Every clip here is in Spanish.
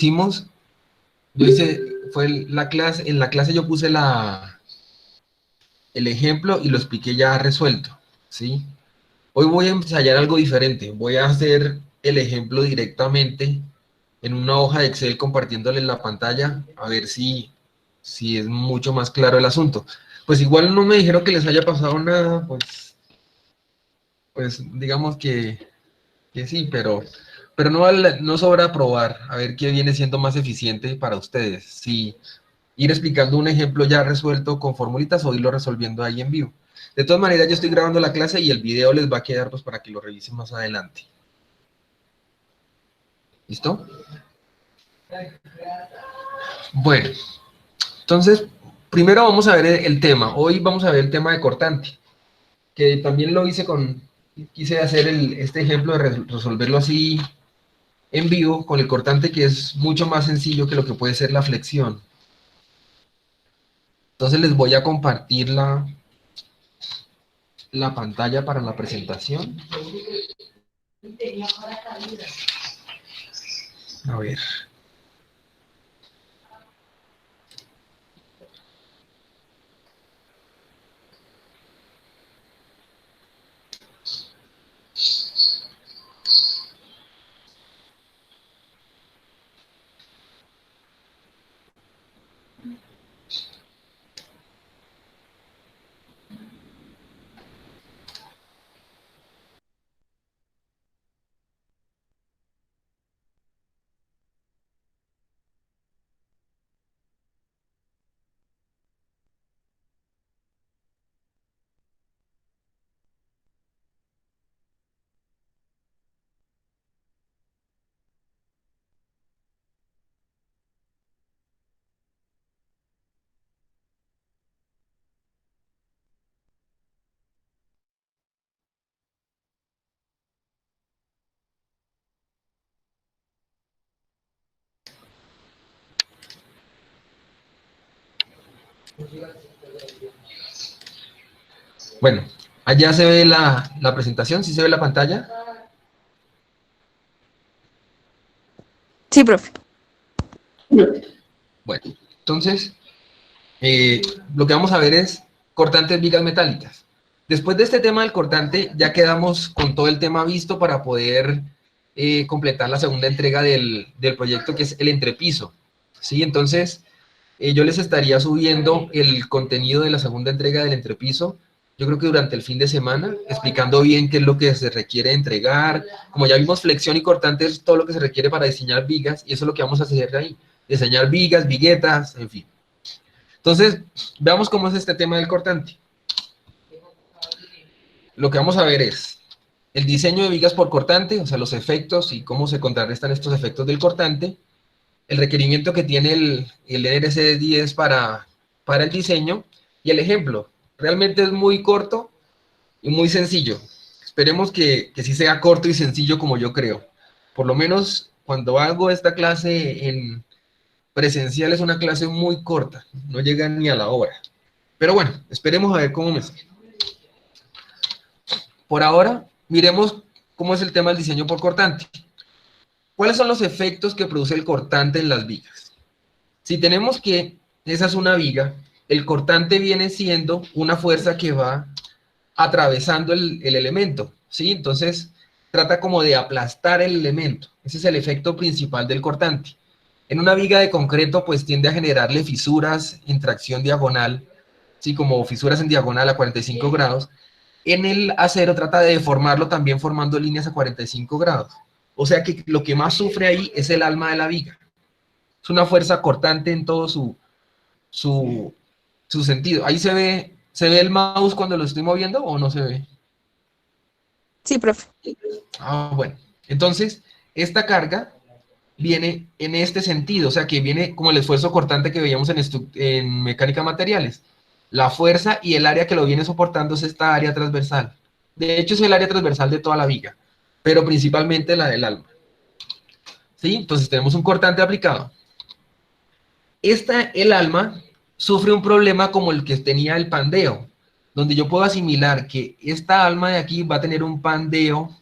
hicimos, yo hice, en la clase yo puse el ejemplo y lo expliqué ya resuelto, ¿sí? Hoy voy a ensayar algo diferente, voy a hacer el ejemplo directamente en una hoja de Excel compartiéndole la pantalla, a ver si es mucho más claro el asunto. Pues igual no me dijeron que les haya pasado nada, pues digamos que sí, pero no, no sobra probar, a ver qué viene siendo más eficiente para ustedes. Si ir explicando un ejemplo ya resuelto con formulitas o irlo resolviendo ahí en vivo. De todas maneras, yo estoy grabando la clase y el video les va a quedar pues para que lo revisen más adelante. ¿Listo? Bueno, entonces, primero vamos a ver el tema. Hoy vamos a ver el tema de cortante, que también lo hice quise hacer este ejemplo de resolverlo así en vivo con el cortante, que es mucho más sencillo que lo que puede ser la flexión. Entonces les voy a compartir la pantalla para la presentación. A ver. Bueno, allá se ve la presentación, ¿sí se ve la pantalla? Sí, profe. Bueno, entonces, lo que vamos a ver es cortantes vigas metálicas. Después de este tema del cortante, ya quedamos con todo el tema visto para poder completar la segunda entrega del proyecto, que es el entrepiso. ¿Sí? Entonces, yo les estaría subiendo el contenido de la segunda entrega del entrepiso, yo creo que durante el fin de semana, explicando bien qué es lo que se requiere entregar. Como ya vimos, flexión y cortante es todo lo que se requiere para diseñar vigas, y eso es lo que vamos a hacer ahí, diseñar vigas, viguetas, en fin. Entonces, veamos cómo es este tema del cortante. Lo que vamos a ver es el diseño de vigas por cortante, o sea, los efectos y cómo se contrarrestan estos efectos del cortante, el requerimiento que tiene el NRC 10 para el diseño y el ejemplo. Realmente es muy corto y muy sencillo. Esperemos que sí sea corto y sencillo como yo creo. Por lo menos cuando hago esta clase en presencial es una clase muy corta, no llega ni a la hora. Pero bueno, esperemos a ver cómo me sale. Por ahora, miremos cómo es el tema del diseño por cortante. ¿Cuáles son los efectos que produce el cortante en las vigas? Si tenemos que esa es una viga, el cortante viene siendo una fuerza que va atravesando el elemento, ¿sí? Entonces, trata como de aplastar el elemento. Ese es el efecto principal del cortante. En una viga de concreto, pues tiende a generarle fisuras en tracción diagonal, ¿sí? Como fisuras en diagonal a 45 grados. En el acero trata de deformarlo también formando líneas a 45 grados. O sea que lo que más sufre ahí es el alma de la viga. Es una fuerza cortante en todo su, su sentido. Ahí se ve el mouse cuando lo estoy moviendo o no se ve. Sí, profe. Ah, bueno. Entonces, esta carga viene en este sentido, o sea, que viene como el esfuerzo cortante que veíamos en mecánica de materiales. La fuerza y el área que lo viene soportando es esta área transversal. De hecho, es el área transversal de toda la viga, pero principalmente la del alma. ¿Sí? Entonces tenemos un cortante aplicado. El alma sufre un problema como el que tenía el pandeo, donde yo puedo asimilar que esta alma de aquí va a tener un pandeo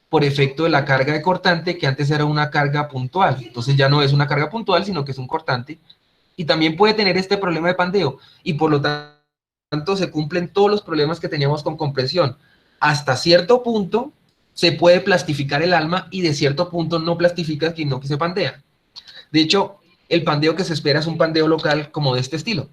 por efecto de la carga de cortante, que antes era una carga puntual. Entonces ya no es una carga puntual, sino que es un cortante. Y también puede tener este problema de pandeo. Y por lo tanto se cumplen todos los problemas que teníamos con compresión. Hasta cierto punto se puede plastificar el alma y de cierto punto no plastifica, sino que se pandea. De hecho, el pandeo que se espera es un pandeo local como de este estilo.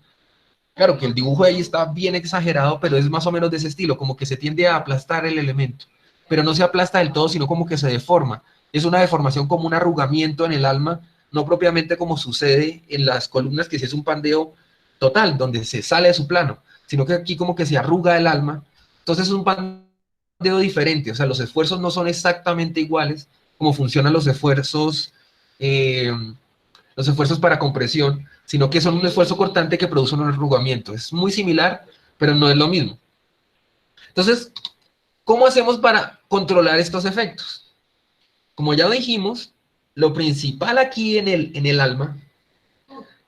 Claro que el dibujo ahí está bien exagerado, pero es más o menos de ese estilo, como que se tiende a aplastar el elemento. Pero no se aplasta del todo, sino como que se deforma. Es una deformación como un arrugamiento en el alma, no propiamente como sucede en las columnas, que sí es un pandeo total, donde se sale de su plano, sino que aquí como que se arruga el alma. Entonces es un pandeo diferente, o sea, los esfuerzos no son exactamente iguales como funcionan los esfuerzos para compresión, sino que son un esfuerzo cortante que produce un arrugamiento. Es muy similar, pero no es lo mismo. Entonces, ¿cómo hacemos para controlar estos efectos? Como ya dijimos, lo principal aquí en el alma,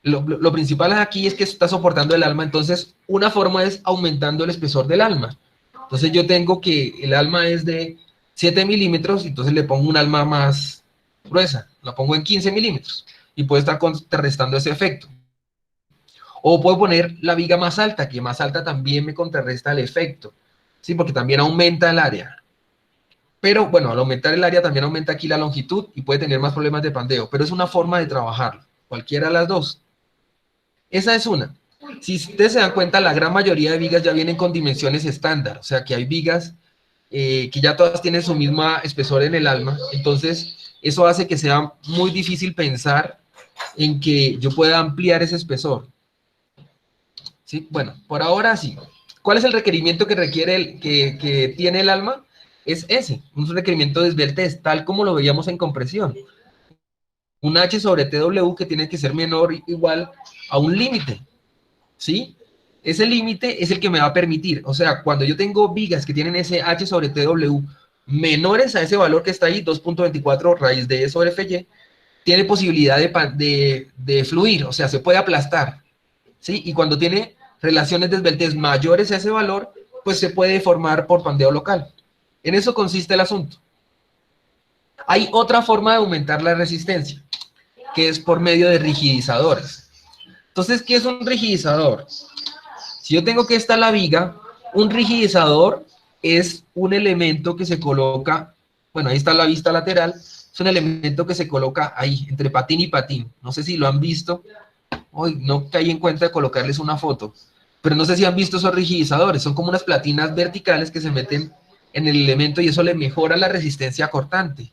lo principal aquí es que está soportando el alma, entonces una forma es aumentando el espesor del alma. Entonces yo tengo que el alma es de 7 milímetros, entonces le pongo un alma más gruesa, la pongo en 15 milímetros y puede estar contrarrestando ese efecto. O puedo poner la viga más alta, que más alta también me contrarresta el efecto, ¿sí? Porque también aumenta el área. Pero bueno, al aumentar el área también aumenta aquí la longitud y puede tener más problemas de pandeo, pero es una forma de trabajarlo, cualquiera de las dos. Esa es una. Si ustedes se dan cuenta, la gran mayoría de vigas ya vienen con dimensiones estándar, o sea que hay vigas que ya todas tienen su misma espesor en el alma, entonces eso hace que sea muy difícil pensar en que yo pueda ampliar ese espesor. ¿Sí? Bueno, por ahora sí. ¿Cuál es el requerimiento que requiere que tiene el alma? Es ese, un requerimiento de esbeltez, tal como lo veíamos en compresión. Un H sobre TW que tiene que ser menor o igual a un límite, ¿sí? Ese límite es el que me va a permitir, o sea, cuando yo tengo vigas que tienen ese H sobre TW menores a ese valor que está ahí, 2.24 raíz de E sobre FY, tiene posibilidad de fluir, o sea, se puede aplastar, ¿sí? Y cuando tiene relaciones de esbeltez mayores a ese valor, pues se puede formar por pandeo local. En eso consiste el asunto. Hay otra forma de aumentar la resistencia, que es por medio de rigidizadores. Entonces, ¿qué es un rigidizador? Si yo tengo que esta la viga, un rigidizador es un elemento que se coloca, bueno, ahí está la vista lateral, es un elemento que se coloca ahí, entre patín y patín. No sé si lo han visto. Hoy no caí en cuenta de colocarles una foto, pero no sé si han visto esos rigidizadores, son como unas platinas verticales que se meten en el elemento y eso le mejora la resistencia cortante.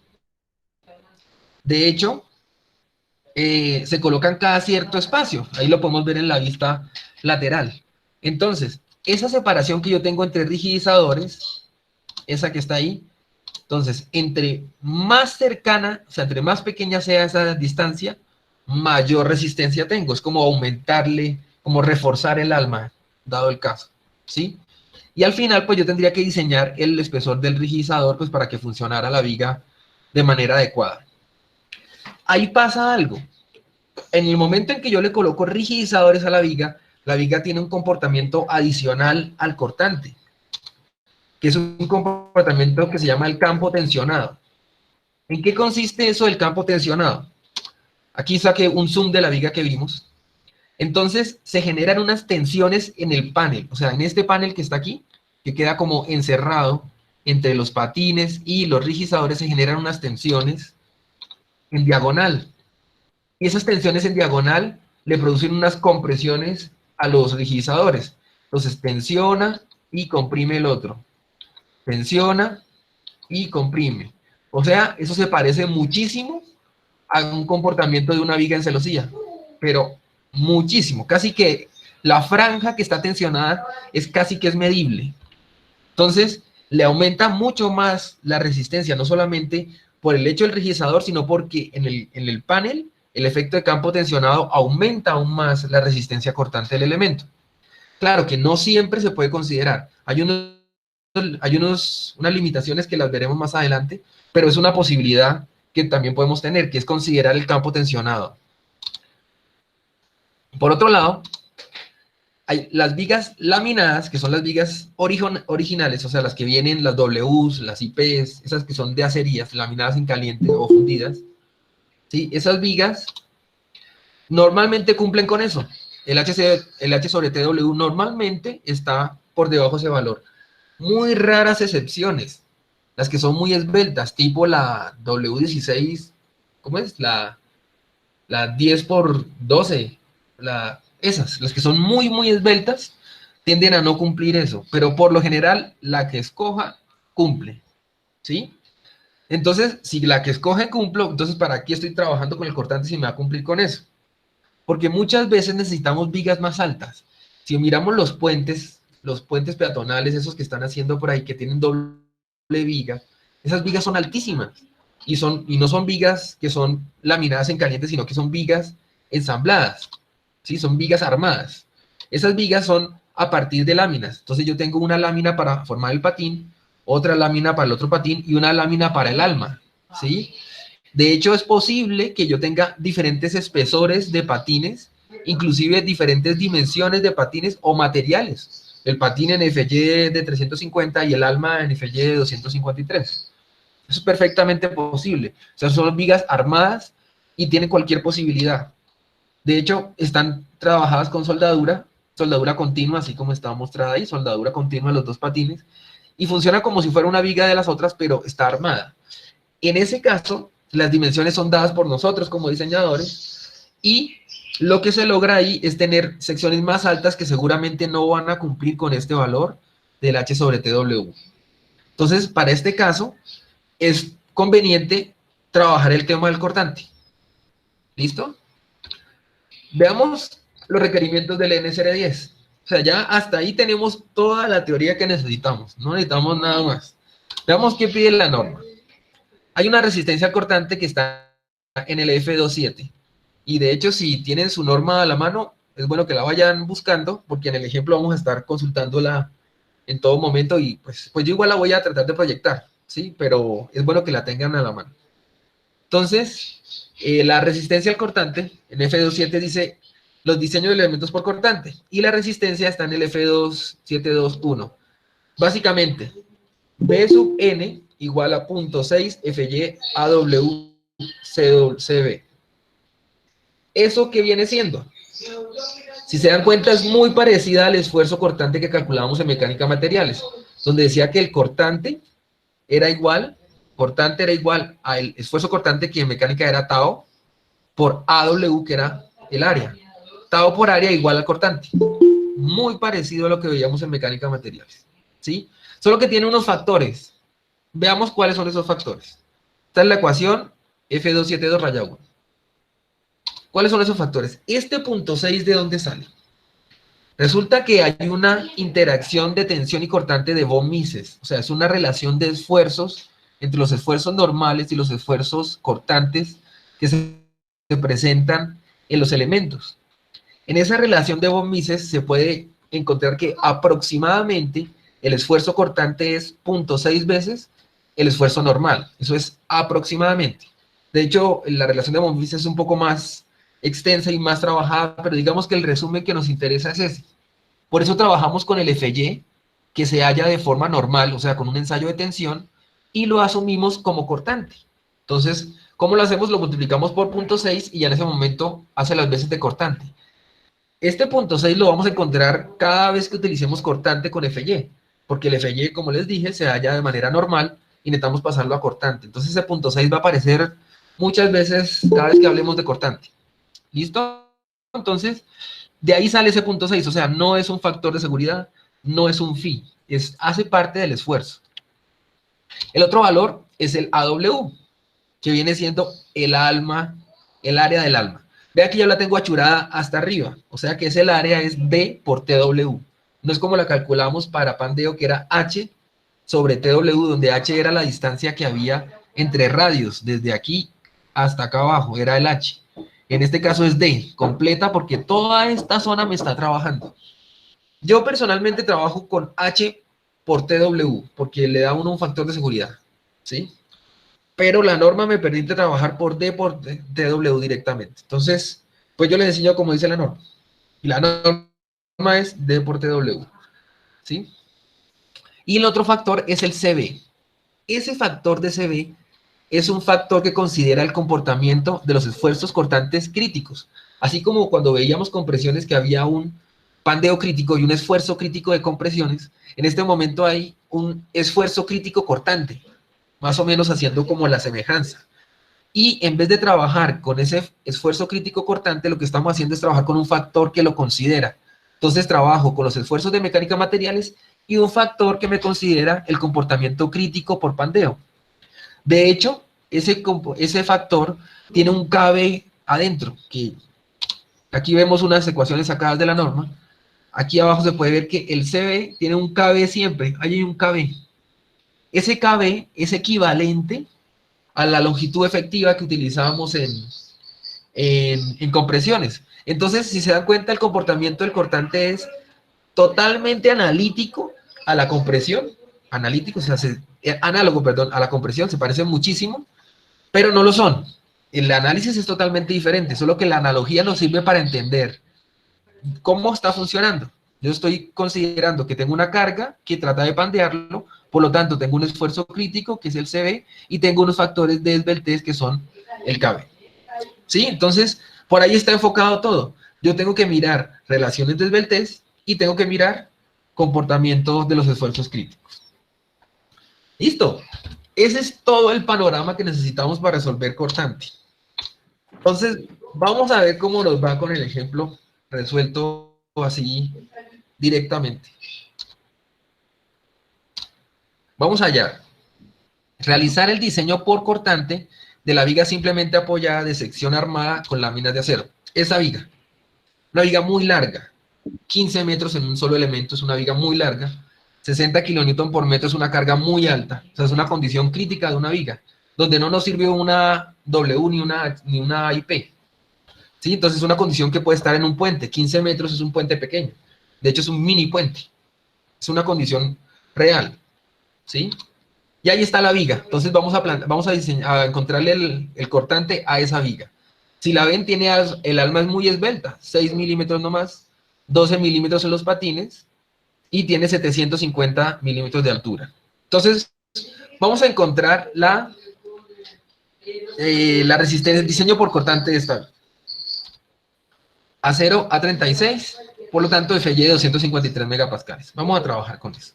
De hecho, se colocan cada cierto espacio, ahí lo podemos ver en la vista lateral. Entonces, esa separación que yo tengo entre rigidizadores, esa que está ahí, entonces, entre más cercana, o sea, entre más pequeña sea esa distancia, mayor resistencia tengo. Es como aumentarle, como reforzar el alma, dado el caso, ¿sí? Y al final, pues yo tendría que diseñar el espesor del rigidizador, pues para que funcionara la viga de manera adecuada. Ahí pasa algo. En el momento en que yo le coloco rigidizadores a la viga tiene un comportamiento adicional al cortante, que es un comportamiento que se llama el campo tensionado. ¿En qué consiste eso del campo tensionado? Aquí saqué un zoom de la viga que vimos. Entonces se generan unas tensiones en el panel, o sea, en este panel que está aquí, que queda como encerrado entre los patines y los rigidizadores, se generan unas tensiones en diagonal. Y esas tensiones en diagonal le producen unas compresiones a los rigidizadores. Entonces tensiona y comprime el otro. Tensiona y comprime. O sea, eso se parece muchísimo a un comportamiento de una viga en celosía, pero muchísimo, casi que la franja que está tensionada es casi que es medible. Entonces, le aumenta mucho más la resistencia, no solamente por el hecho del rigidizador, sino porque en el panel el efecto de campo tensionado aumenta aún más la resistencia cortante del elemento. Claro que no siempre se puede considerar. Unas limitaciones que las veremos más adelante, pero es una posibilidad que también podemos tener, que es considerar el campo tensionado. Por otro lado, Hay las vigas laminadas, que son las vigas originales, o sea, las que vienen, las Ws, las IPs, esas que son de acerías, laminadas en caliente o fundidas, ¿sí? Esas vigas normalmente cumplen con eso. El H sobre TW normalmente está por debajo de ese valor. Muy raras excepciones, las que son muy esbeltas, tipo la W16, ¿cómo es? La 10 por 12, esas, las que son muy, muy esbeltas, tienden a no cumplir eso, pero por lo general, la que escoja, cumple, ¿sí? Entonces, si la que escoge cumplo, entonces ¿para qué estoy trabajando con el cortante si me va a cumplir con eso? Porque muchas veces necesitamos vigas más altas. Si miramos los puentes peatonales, esos que están haciendo por ahí, que tienen doble viga, esas vigas son altísimas. Y no son vigas que son laminadas en caliente, sino que son vigas ensambladas. ¿Sí? Son vigas armadas. Esas vigas son a partir de láminas. Entonces yo tengo una lámina para formar el patín, otra lámina para el otro patín y una lámina para el alma. ¿Sí? De hecho, es posible que yo tenga diferentes espesores de patines, inclusive diferentes dimensiones de patines o materiales. El patín en FY de 350 y el alma en FY de 253. Eso es perfectamente posible. O sea, son vigas armadas y tienen cualquier posibilidad. De hecho, están trabajadas con soldadura continua, así como estaba mostrada ahí, soldadura continua de los dos patines, y funciona como si fuera una viga de las otras, pero está armada. En ese caso, las dimensiones son dadas por nosotros como diseñadores y lo que se logra ahí es tener secciones más altas que seguramente no van a cumplir con este valor del H sobre TW. Entonces, para este caso, es conveniente trabajar el tema del cortante. ¿Listo? Veamos los requerimientos del NSR10. O sea, ya hasta ahí tenemos toda la teoría que necesitamos. No necesitamos nada más. Veamos qué pide la norma. Hay una resistencia al cortante que está en el F27. Y de hecho, si tienen su norma a la mano, es bueno que la vayan buscando, porque en el ejemplo vamos a estar consultándola en todo momento y pues yo igual la voy a tratar de proyectar, ¿sí? Pero es bueno que la tengan a la mano. Entonces, la resistencia al cortante, en F27 dice los diseños de elementos por cortante, y la resistencia está en el F2721. Básicamente, B sub N igual a 0.6 FY AW CB. ¿Eso qué viene siendo? Si se dan cuenta, es muy parecida al esfuerzo cortante que calculábamos en mecánica de materiales, donde decía que el cortante era igual al esfuerzo cortante que en mecánica era tau por AW, que era el área. Tau por área igual al cortante. Muy parecido a lo que veíamos en mecánica de materiales, ¿sí? Solo que tiene unos factores. Veamos cuáles son esos factores. Esta es la ecuación F272 raya 1. ¿Cuáles son esos factores? Este punto 6, ¿de dónde sale? Resulta que hay una interacción de tensión y cortante de von Mises. O sea, es una relación de esfuerzos entre los esfuerzos normales y los esfuerzos cortantes que se presentan en los elementos. En esa relación de von Mises se puede encontrar que aproximadamente el esfuerzo cortante es 0.6 veces el esfuerzo normal. Eso es aproximadamente. De hecho, la relación de von Mises es un poco más extensa y más trabajada, pero digamos que el resumen que nos interesa es ese. Por eso trabajamos con el FY, que se halla de forma normal, o sea, con un ensayo de tensión, y lo asumimos como cortante. Entonces, ¿cómo lo hacemos? Lo multiplicamos por 0.6 y ya en ese momento hace las veces de cortante. Este 0.6 lo vamos a encontrar cada vez que utilicemos cortante con FY, porque el FY, como les dije, se halla de manera normal y necesitamos pasarlo a cortante. Entonces ese 0.6 va a aparecer muchas veces cada vez que hablemos de cortante. ¿Listo? Entonces, de ahí sale ese 0.6, o sea, no es un factor de seguridad, no es un phi, hace parte del esfuerzo. El otro valor es el AW, que viene siendo el alma, el área del alma. Vea que yo la tengo achurada hasta arriba, o sea que ese área es B por TW. No es como la calculamos para Pandeo, que era H sobre TW, donde H era la distancia que había entre radios, desde aquí hasta acá abajo, era el H. En este caso es D, completa, porque toda esta zona me está trabajando. Yo personalmente trabajo con H por TW, porque le da a uno un factor de seguridad, ¿sí? Pero la norma me permite trabajar por D por TW directamente. Entonces, pues yo les enseño como dice la norma. Y la norma es D por TW, ¿sí? Y el otro factor es el CB. Ese factor de CB es un factor que considera el comportamiento de los esfuerzos cortantes críticos. Así como cuando veíamos compresiones que había un pandeo crítico y un esfuerzo crítico de compresiones, en este momento hay un esfuerzo crítico cortante, más o menos haciendo como la semejanza. Y en vez de trabajar con ese esfuerzo crítico cortante, lo que estamos haciendo es trabajar con un factor que lo considera. Entonces trabajo con los esfuerzos de mecánica materiales y un factor que me considera el comportamiento crítico por pandeo. De hecho, ese factor tiene un KB adentro, que aquí vemos unas ecuaciones sacadas de la norma. Aquí abajo se puede ver que el CB tiene un KB siempre, ahí hay un KB. Ese KB es equivalente a la longitud efectiva que utilizábamos en compresiones. Entonces, si se dan cuenta, el comportamiento del cortante es totalmente analítico a la compresión, analítico, o sea, análogo, perdón, a la compresión, se parecen muchísimo, pero no lo son. El análisis es totalmente diferente, solo que la analogía nos sirve para entender cómo está funcionando. Yo estoy considerando que tengo una carga que trata de pandearlo, por lo tanto tengo un esfuerzo crítico que es el CB y tengo unos factores de esbeltez que son el KB. ¿Sí? Entonces, por ahí está enfocado todo. Yo tengo que mirar relaciones de esbeltez y tengo que mirar comportamiento de los esfuerzos críticos. ¿Listo? Ese es todo el panorama que necesitamos para resolver cortante. Entonces, vamos a ver cómo nos va con el ejemplo resuelto así directamente. Vamos allá. Realizar el diseño por cortante de la viga simplemente apoyada de sección armada con láminas de acero. Esa viga, una viga muy larga, 15 metros en un solo elemento, es una viga muy larga, 60 kN por metro es una carga muy alta, o sea, es una condición crítica de una viga, donde no nos sirve una W ni una IP. ¿Sí? Entonces es una condición que puede estar en un puente, 15 metros es un puente pequeño, de hecho es un mini puente, es una condición real, ¿sí? Y ahí está la viga, entonces vamos a encontrarle el cortante a esa viga. Si la ven, el alma es muy esbelta, 6 milímetros nomás, 12 milímetros en los patines, y tiene 750 milímetros de altura. Entonces, vamos a encontrar la resistencia, el diseño por cortante de esta. Acero A36, por lo tanto, FY de 253 megapascales. Vamos a trabajar con eso.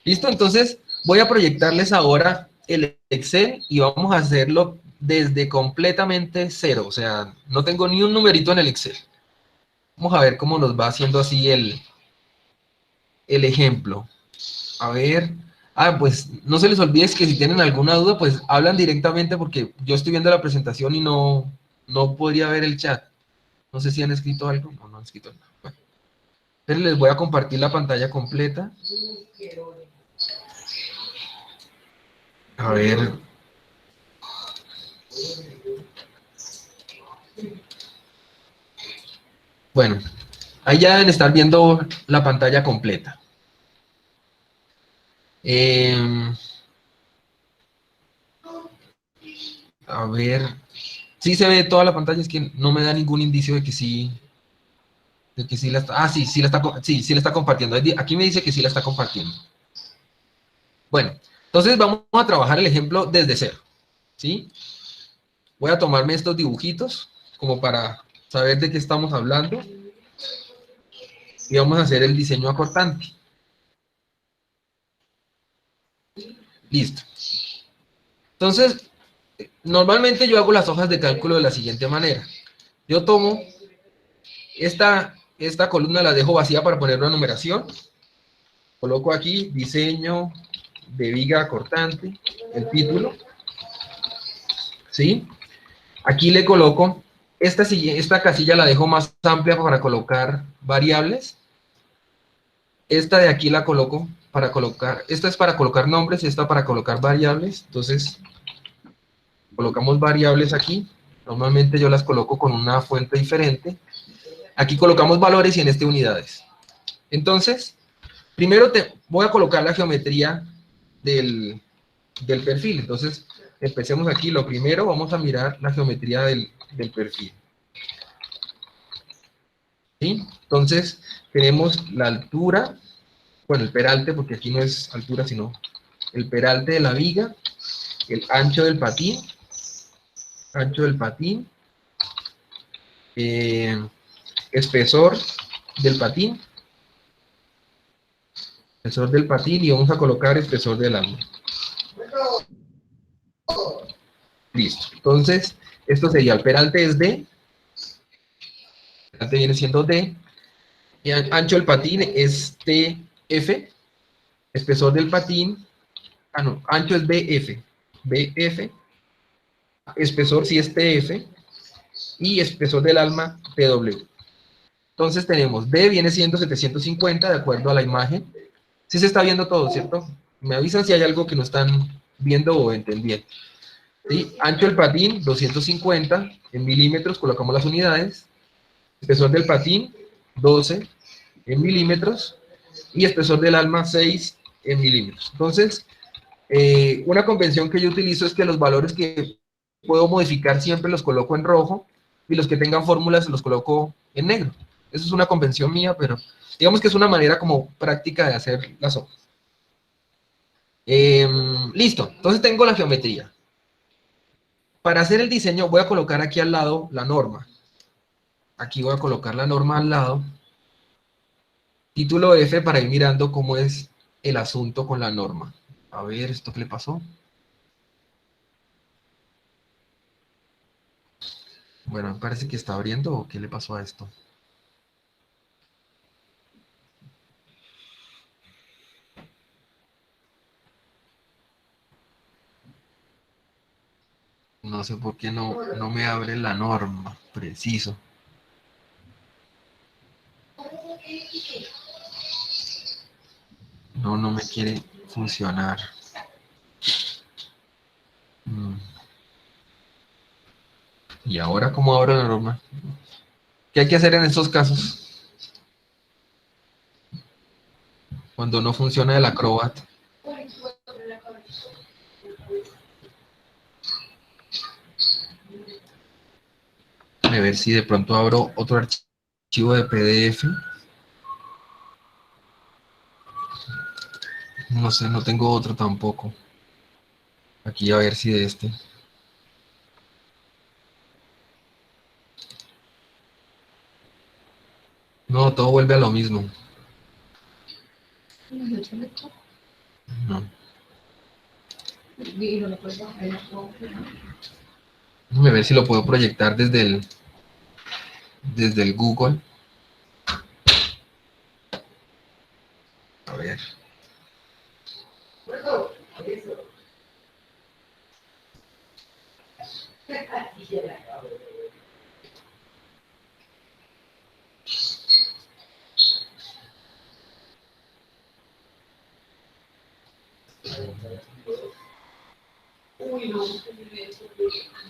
¿Listo? Entonces, voy a proyectarles ahora el Excel y vamos a hacerlo desde completamente cero. O sea, no tengo ni un numerito en el Excel. Vamos a ver cómo nos va haciendo así el ejemplo. A ver. Ah, pues no se les olvide que si tienen alguna duda, pues hablan directamente porque yo estoy viendo la presentación y no podría ver el chat. No sé si han escrito algo. No han escrito nada. Bueno, pero les voy a compartir la pantalla completa. A ver. Bueno, ahí ya deben estar viendo la pantalla completa. A ver, sí se ve toda la pantalla, es que no me da ningún indicio de que sí la está, sí la está compartiendo. Aquí me dice que sí la está compartiendo. Bueno, entonces vamos a trabajar el ejemplo desde cero, ¿sí? Voy a tomarme estos dibujitos como para saber de qué estamos hablando y vamos a hacer el diseño acortante. Listo. Entonces, normalmente yo hago las hojas de cálculo de la siguiente manera. Yo tomo esta columna, la dejo vacía para poner una numeración. Coloco aquí diseño de viga cortante, el título. ¿Sí? Aquí le coloco, esta casilla la dejo más amplia para colocar variables. Esta de aquí la coloco para colocar, esta es para colocar nombres, esta para colocar variables. Entonces, colocamos variables aquí. Normalmente yo las coloco con una fuente diferente. Aquí colocamos valores y en este unidades. Entonces, primero voy a colocar la geometría del perfil. Entonces, empecemos aquí. Lo primero, vamos a mirar la geometría del perfil. ¿sí? Entonces, tenemos la altura, bueno, el peralte, porque aquí no es altura, sino el peralte de la viga, el ancho del patín, eh, espesor del patín, y vamos a colocar espesor del alma. Listo. Entonces, esto sería, el peralte es D, el peralte viene siendo D, y ancho del patín es TF, espesor del patín, no, ancho es BF, espesor sí es TF, y espesor del alma TW. Entonces tenemos D viene siendo 750 de acuerdo a la imagen. Sí se está viendo todo, ¿cierto? Me avisan si hay algo que no están viendo o entendiendo. ¿Sí? Ancho del patín 250 en milímetros, colocamos las unidades. Espesor del patín 12 en milímetros y espesor del alma 6 en milímetros. Entonces, una convención que yo utilizo es que los valores que puedo modificar siempre los coloco en rojo y los que tengan fórmulas los coloco en negro. Eso es una convención mía, pero digamos que es una manera como práctica de hacer las hojas. Listo, entonces tengo la geometría. Para hacer el diseño voy a colocar aquí al lado la norma. Aquí voy a colocar la norma al lado. Título F para ir mirando cómo es el asunto con la norma. A ver, ¿esto qué le pasó? Bueno, me parece que está abriendo, ¿o qué le pasó a esto? No sé por qué no me abre la norma, preciso. No me quiere funcionar. ¿Y ahora cómo abro la norma? ¿Qué hay que hacer en estos casos? Cuando no funciona el Acrobat. A ver si de pronto abro otro archivo de PDF. No sé, no tengo otro tampoco. Aquí a ver si de este. No, todo vuelve a lo mismo. No. Déjame ver si lo puedo proyectar desde el Google. A ver.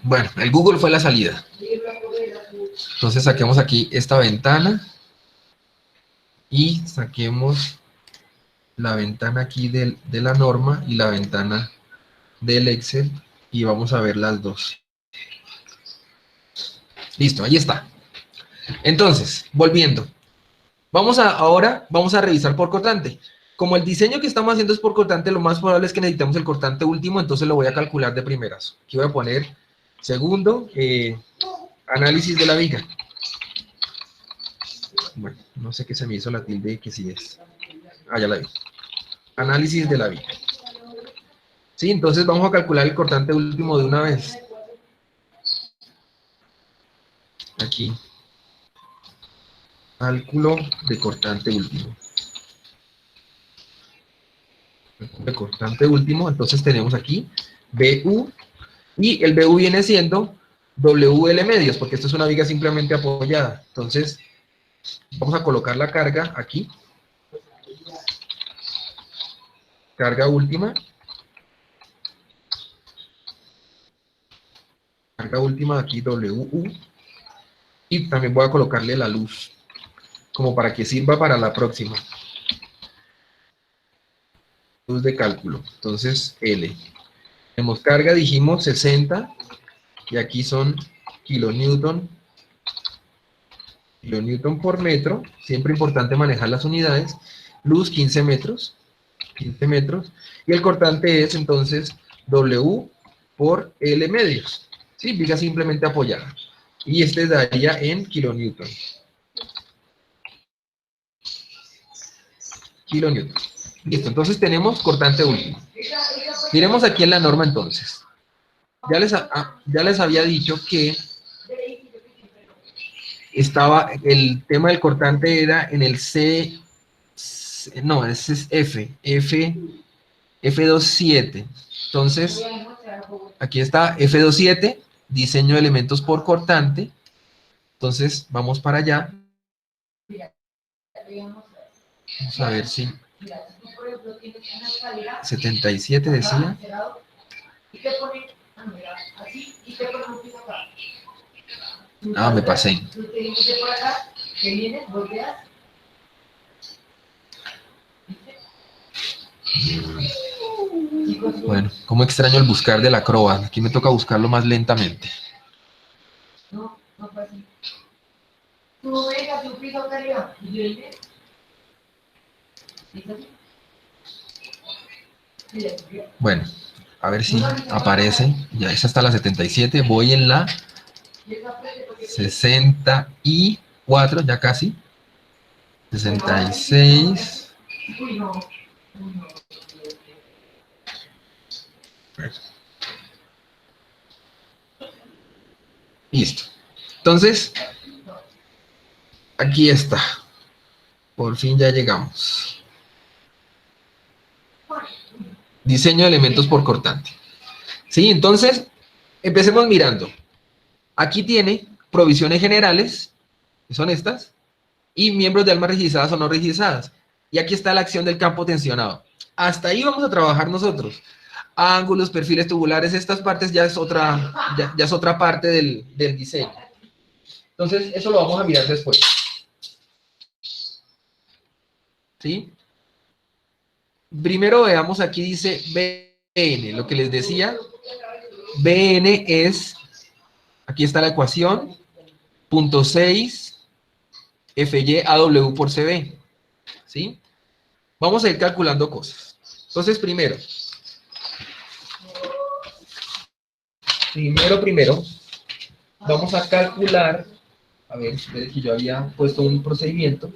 Bueno, el Google fue la salida. Entonces saquemos aquí esta ventana y saquemos la ventana aquí de la norma y la ventana del Excel y vamos a ver las dos. Listo, ahí está. Entonces, volviendo. Ahora vamos a revisar por cortante. Como el diseño que estamos haciendo es por cortante, lo más probable es que necesitemos el cortante último, entonces lo voy a calcular de primeras. Aquí voy a poner segundo, análisis de la viga. Bueno, no sé qué se me hizo la tilde y que sí es. Ah, ya la vi. Análisis de la viga. Sí, entonces vamos a calcular el cortante último de una vez. Aquí. Cálculo de cortante último. De cortante último, entonces tenemos aquí BU, y el BU viene siendo WL medios, porque esto es una viga simplemente apoyada. Entonces, vamos a colocar la carga aquí. Carga última. Carga última aquí WU. Y también voy a colocarle la luz, como para que sirva para la próxima. Luz de cálculo. Entonces, L. Tenemos carga, dijimos 60, y aquí son kilonewton kilonewton por metro, siempre importante manejar las unidades, luz 15 metros, 15 metros, y el cortante es entonces W por L medios, ¿sí? Viga simplemente apoyada, y este daría en kilonewton. Kilonewton. Listo, entonces tenemos cortante último. Miremos aquí en la norma entonces. Ya les había dicho que estaba, el tema del cortante era en el no, ese es F27. Entonces, aquí está F27, diseño de elementos por cortante. Entonces, vamos para allá. Vamos a ver si 77 decía. Ah, me pasé. Bueno, cómo extraño el buscar de la Acrobat. Aquí me toca buscarlo más lentamente. Bueno, a ver si aparece. Ya es hasta la 77. Voy en la 64, ya casi. 66. Listo. Entonces, aquí está. Por fin ya llegamos. Diseño de elementos por cortante. Sí, entonces, empecemos mirando. Aquí tiene provisiones generales, que son estas, y miembros de almas registradas o no registradas. Y aquí está la acción del campo tensionado. Hasta ahí vamos a trabajar nosotros. Ángulos, perfiles tubulares, estas partes ya es otra parte del diseño. Entonces, eso lo vamos a mirar después. ¿Sí? Primero veamos, aquí dice BN, lo que les decía. BN es, aquí está la ecuación, 0.6 FY AW por CB. ¿Sí? Vamos a ir calculando cosas. Entonces, primero, vamos a calcular, a ver, ustedes que yo había puesto un procedimiento.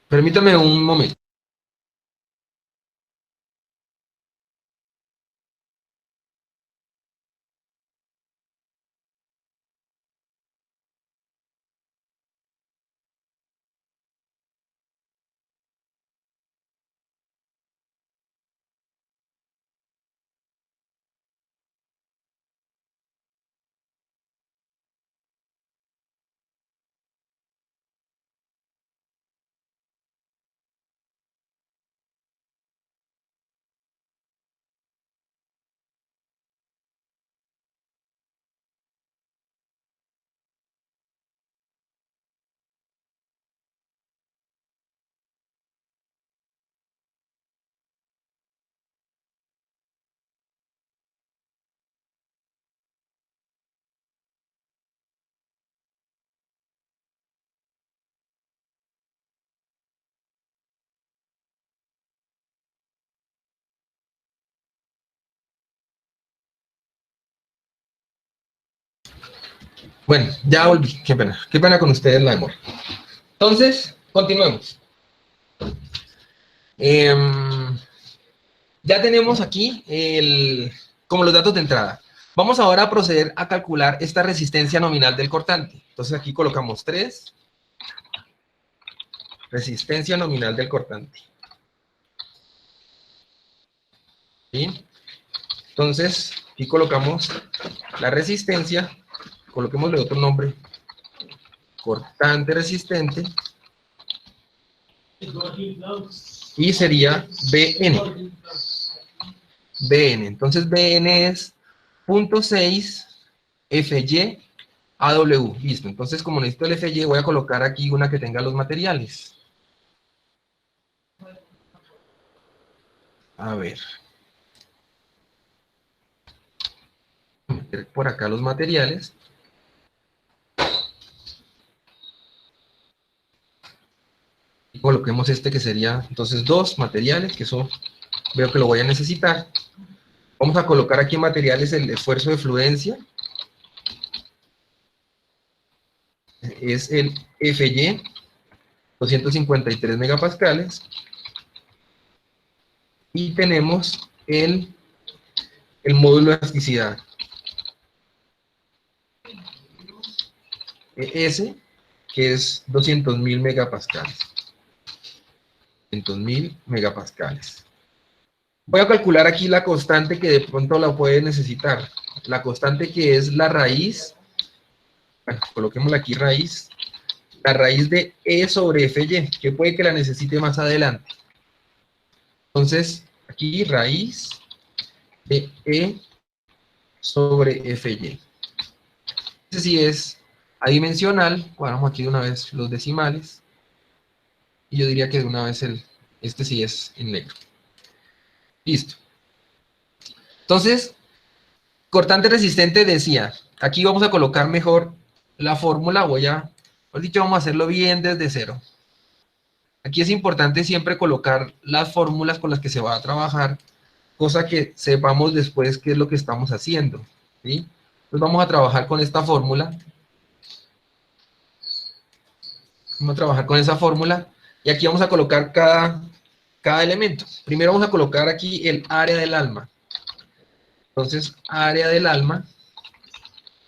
Permítame un momento. Bueno, ya volví. Qué pena. Qué pena con ustedes la demora. Entonces, continuemos. Ya tenemos aquí como los datos de entrada. Vamos ahora a proceder a calcular esta resistencia nominal del cortante. Entonces aquí colocamos 3. Resistencia nominal del cortante. ¿Sí? Entonces, aquí colocamos la resistencia. Coloquémosle otro nombre. Cortante resistente. Y sería BN. BN. Entonces BN es 0.6 FY AW. Listo. Entonces, como necesito el FY, voy a colocar aquí una que tenga los materiales. A ver. por acá los materiales. Y coloquemos este que sería, entonces, 2 materiales, que eso veo que lo voy a necesitar. Vamos a colocar aquí en materiales el esfuerzo de fluencia. Es el FY, 253 megapascales. Y tenemos el módulo de elasticidad, ES, que es 200.000 megapascales. 200.000 megapascales. Voy a calcular aquí la constante que de pronto la puede necesitar. La constante que es la raíz, bueno, coloquémosla aquí raíz, la raíz de E sobre FY, que puede que la necesite más adelante. Entonces, aquí raíz de E sobre FY. Este sí es adimensional. Guardamos aquí de una vez los decimales. Y yo diría que de una vez este sí es en negro. Listo. Entonces, cortante resistente decía, aquí vamos a colocar mejor la fórmula, por dicho, vamos a hacerlo bien desde cero. Aquí es importante siempre colocar las fórmulas con las que se va a trabajar, cosa que sepamos después qué es lo que estamos haciendo, ¿sí? Entonces vamos a trabajar con esta fórmula. Vamos a trabajar con esa fórmula, y aquí vamos a colocar cada elemento. Primero vamos a colocar aquí el área del alma. Entonces, área del alma,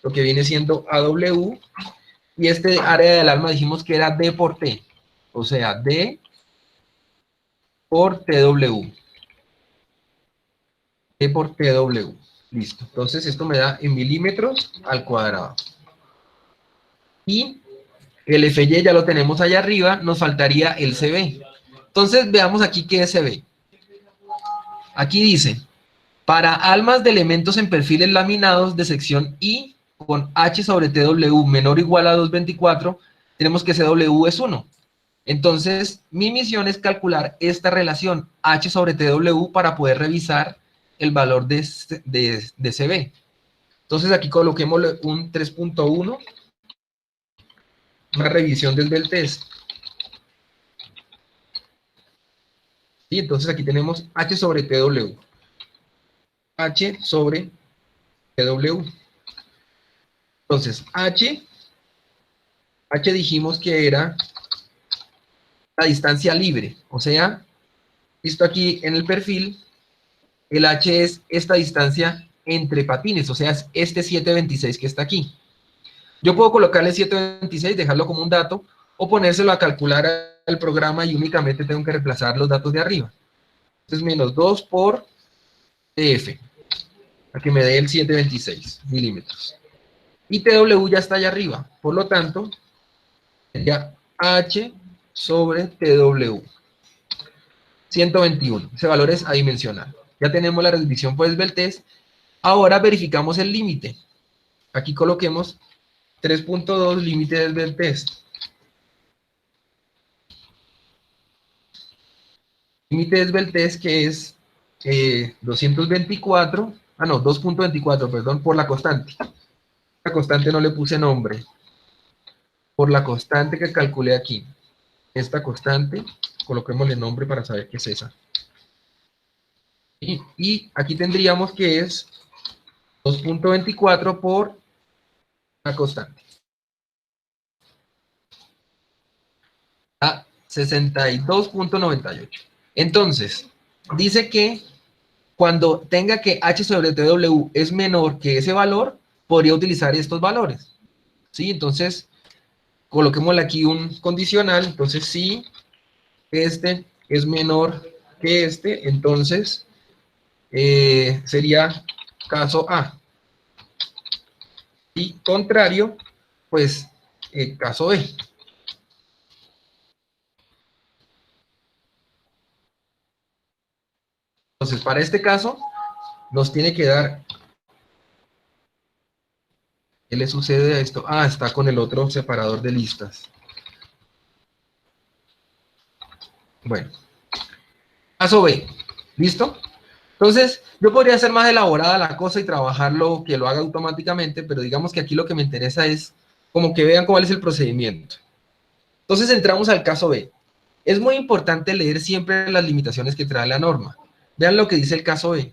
lo que viene siendo AW, y este área del alma dijimos que era D por T, o sea, D por TW. D por TW. Listo. Entonces, esto me da en milímetros al cuadrado. Y el FY ya lo tenemos allá arriba, nos faltaría el CB. Entonces, veamos aquí qué es CB. Aquí dice, para almas de elementos en perfiles laminados de sección I con H sobre TW menor o igual a 224, tenemos que CW es 1. Entonces, mi misión es calcular esta relación H sobre TW para poder revisar el valor de CB. Entonces, aquí coloquémosle un 3.1, una revisión del Beltest. Y entonces aquí tenemos H sobre TW. H sobre TW. Entonces, H dijimos que era la distancia libre, o sea, visto aquí en el perfil, el H es esta distancia entre patines, o sea, es este 726 que está aquí. Yo puedo colocarle 726, dejarlo como un dato, o ponérselo a calcular al programa y únicamente tengo que reemplazar los datos de arriba. Entonces, menos 2 por TF, para que me dé el 726 milímetros. Y TW ya está allá arriba, por lo tanto, sería H sobre TW. 121, ese valor es adimensional. Ya tenemos la revisión por Beltest. Ahora verificamos el límite. Aquí coloquemos 3.2 límite del Beltest. Límite del Beltest que es 224, no, 2.24, perdón, por la constante. La constante no le puse nombre. Por la constante que calculé aquí. Esta constante, coloquémosle nombre para saber qué es esa. Y aquí tendríamos que es 2.24 por la constante. A 62.98. Entonces, dice que cuando tenga que H sobre TW es menor que ese valor, podría utilizar estos valores. ¿Sí? Entonces, coloquémosle aquí un condicional. Entonces, si este es menor que este, entonces sería caso A. Y contrario, pues caso B. Entonces, para este caso, nos tiene que dar, ¿qué le sucede a esto? Ah, está con el otro separador de listas. Bueno, caso B, ¿listo? Entonces, yo podría hacer más elaborada la cosa y trabajarlo, que lo haga automáticamente, pero digamos que aquí lo que me interesa es como que vean cuál es el procedimiento. Entonces, entramos al caso B. Es muy importante leer siempre las limitaciones que trae la norma. Vean lo que dice el caso B.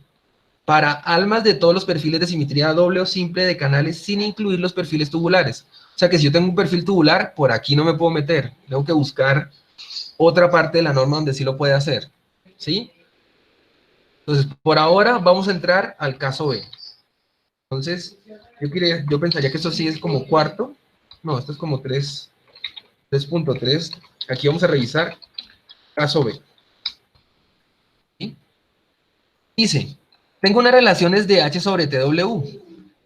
Para almas de todos los perfiles de simetría doble o simple de canales sin incluir los perfiles tubulares. O sea que si yo tengo un perfil tubular, por aquí no me puedo meter. Tengo que buscar otra parte de la norma donde sí lo puede hacer. ¿Sí? Entonces, por ahora vamos a entrar al caso B. Entonces, yo pensaría que esto sí es como cuarto. No, esto es como 3.3. Aquí vamos a revisar caso B. ¿Sí? Dice, tengo unas relaciones de H sobre TW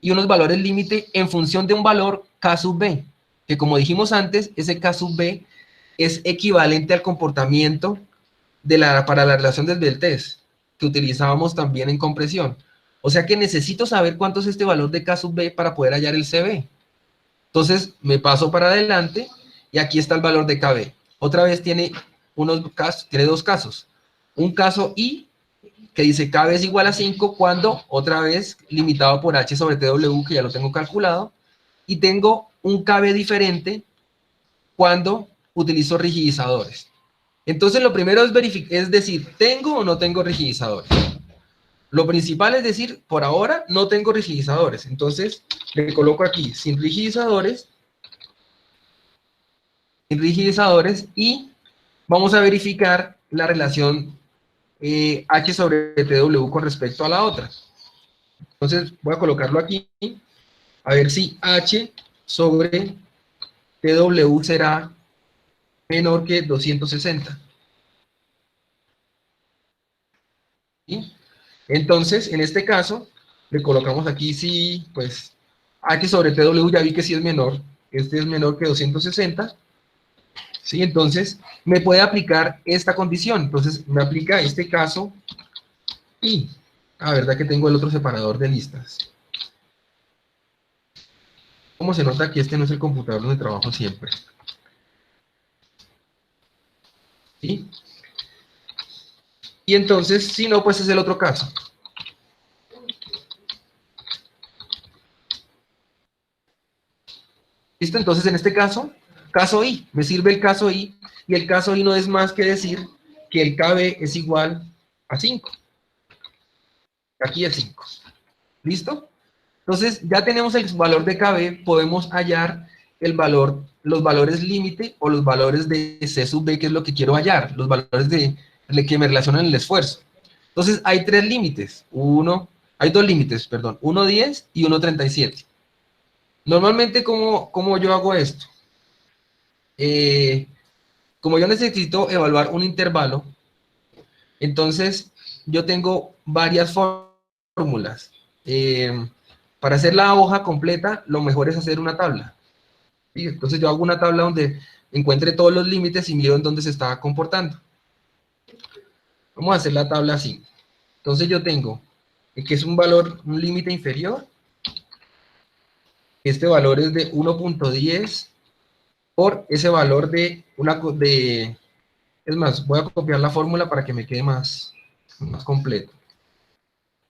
y unos valores límite en función de un valor K sub B, que como dijimos antes, ese K sub B es equivalente al comportamiento para la relación del Beltrés, que utilizábamos también en compresión. O sea que necesito saber cuánto es este valor de K sub B para poder hallar el CB. Entonces me paso para adelante y aquí está el valor de KB. Otra vez tiene dos casos. Un caso I que dice KB es igual a 5 cuando, otra vez, limitado por H sobre TW, que ya lo tengo calculado, y tengo un KB diferente cuando utilizo rigidizadores. Entonces, lo primero es decir, ¿tengo o no tengo rigidizadores? Lo principal es decir, por ahora no tengo rigidizadores. Entonces, le coloco aquí sin rigidizadores, y vamos a verificar la relación H sobre TW con respecto a la otra. Entonces, voy a colocarlo aquí, a ver si H sobre TW será menor que 260. ¿Sí? Entonces, en este caso, le colocamos aquí si, pues, H sobre TW ya vi que sí es menor, este es menor que 260, ¿sí? Entonces, me puede aplicar esta condición, entonces me aplica este caso y, verdad que tengo el otro separador de listas. ¿Cómo se nota que este no es el computador donde trabajo siempre? ¿Sí? Y entonces, si no, pues es el otro caso. ¿Listo? Entonces, en este caso, caso I, me sirve el caso I, y el caso I no es más que decir que el KB es igual a 5. Aquí es 5. ¿Listo? Entonces, ya tenemos el valor de KB, podemos hallar los valores límite o los valores de C sub B, que es lo que quiero hallar, los valores que me relacionan el esfuerzo. Entonces, hay hay dos límites, perdón, 1.10 y 1.37. Normalmente, ¿cómo yo hago esto? Como yo necesito evaluar un intervalo, entonces yo tengo varias fórmulas. Para hacer la hoja completa, lo mejor es hacer una tabla. ¿Sí? Entonces yo hago una tabla donde encuentre todos los límites y miro en dónde se está comportando. Vamos a hacer la tabla así. Entonces yo tengo que es un límite inferior. Este valor es de 1.10 por ese valor es más, voy a copiar la fórmula para que me quede más completo.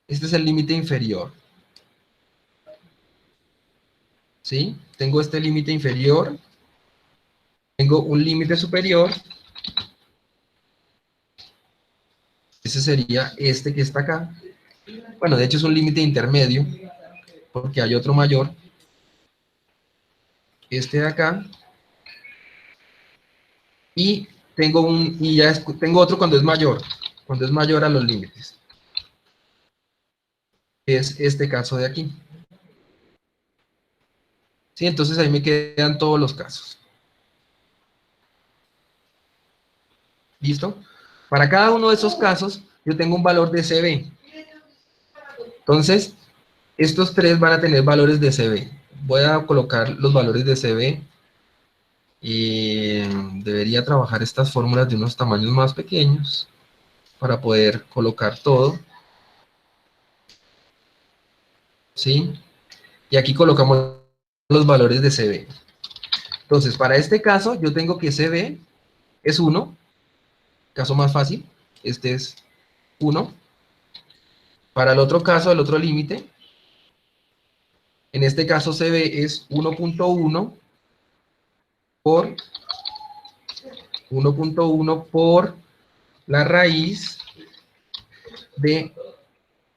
Este es el límite inferior. ¿Sí? Tengo este límite inferior. Tengo un límite superior. Ese sería este que está acá. Bueno, de hecho es un límite intermedio, porque hay otro mayor. Este de acá. Y tengo otro cuando es mayor a los límites. Es este caso de aquí. ¿Sí? Entonces ahí me quedan todos los casos. ¿Listo? Para cada uno de esos casos, yo tengo un valor de CB. Entonces, estos tres van a tener valores de CB. Voy a colocar los valores de CB. Y debería trabajar estas fórmulas de unos tamaños más pequeños para poder colocar todo. ¿Sí? Y aquí colocamos los valores de CB. Entonces, para este caso, yo tengo que CB es 1, caso más fácil, este es 1. Para el otro caso, el otro límite, en este caso CB es 1.1 por 1.1 por la raíz de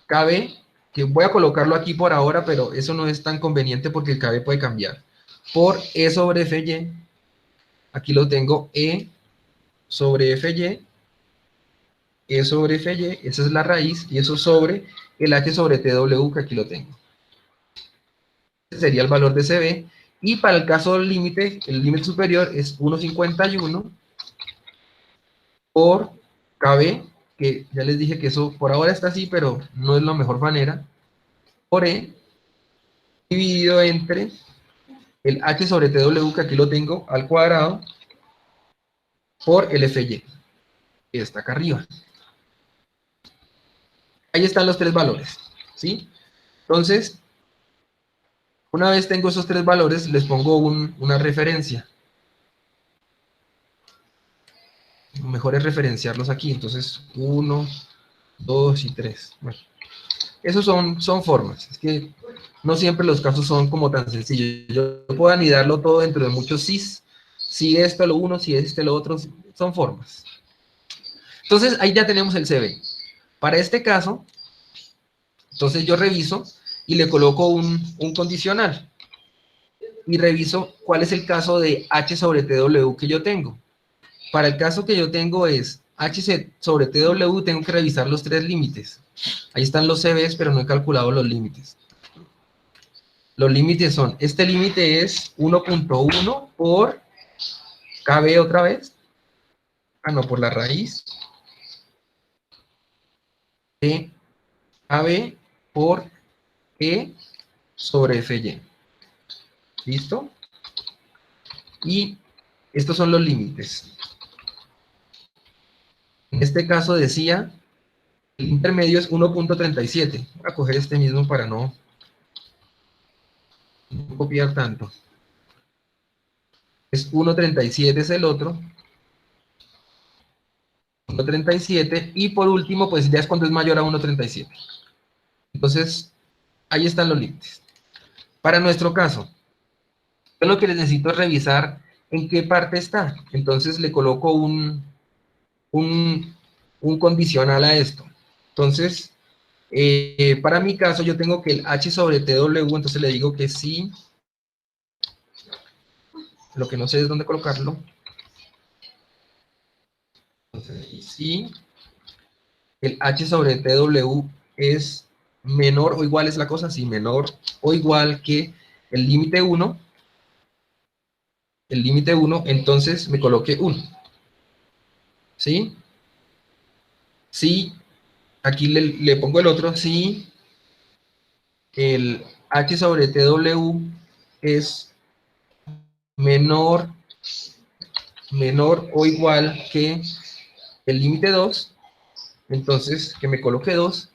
KB, que voy a colocarlo aquí por ahora, pero eso no es tan conveniente porque el KB puede cambiar, por E sobre FY, aquí lo tengo, E sobre FY, E sobre FY, esa es la raíz, y eso sobre el H sobre TW, que aquí lo tengo. Ese sería el valor de CB, y para el caso del límite, el límite superior es 1.51 por KB, que ya les dije que eso por ahora está así, pero no es la mejor manera, por E, dividido entre el H sobre TW, que aquí lo tengo, al cuadrado, por el FY, que está acá arriba. Ahí están los tres valores, ¿sí? Entonces, una vez tengo esos tres valores, les pongo una referencia. Mejor es referenciarlos aquí, entonces 1, 2 y 3. Bueno, esos son formas, es que no siempre los casos son como tan sencillos. Yo puedo anidarlo todo dentro de muchos sís, si esto lo uno, si este lo otro, son formas. Entonces ahí ya tenemos el CB. Para este caso, entonces yo reviso y le coloco un condicional. Y reviso cuál es el caso de H sobre TW que yo tengo. Para el caso que yo tengo es H sobre TW, tengo que revisar los tres límites. Ahí están los CBs, pero no he calculado los límites. Los límites son, este límite es 1.1 por KB otra vez. Ah, no, por la raíz de KB por E sobre FY. ¿Listo? Y estos son los límites. En este caso decía, el intermedio es 1.37. Voy a coger este mismo para no copiar tanto. Es 1.37 es el otro. 1.37. Y por último, pues ya es cuando es mayor a 1.37. Entonces, ahí están los límites. Para nuestro caso, yo lo que les necesito es revisar en qué parte está. Entonces le coloco un condicional a esto. Entonces, para mi caso, yo tengo que el H sobre TW, entonces le digo que sí. Lo que no sé es dónde colocarlo. Entonces, sí, el H sobre TW es menor o igual, es la cosa, sí, menor o igual que el límite 1. El límite 1, entonces me coloque 1. ¿Sí? Sí, aquí le pongo el otro, sí, el H sobre TW es menor o igual que el límite 2, entonces que me coloque 2,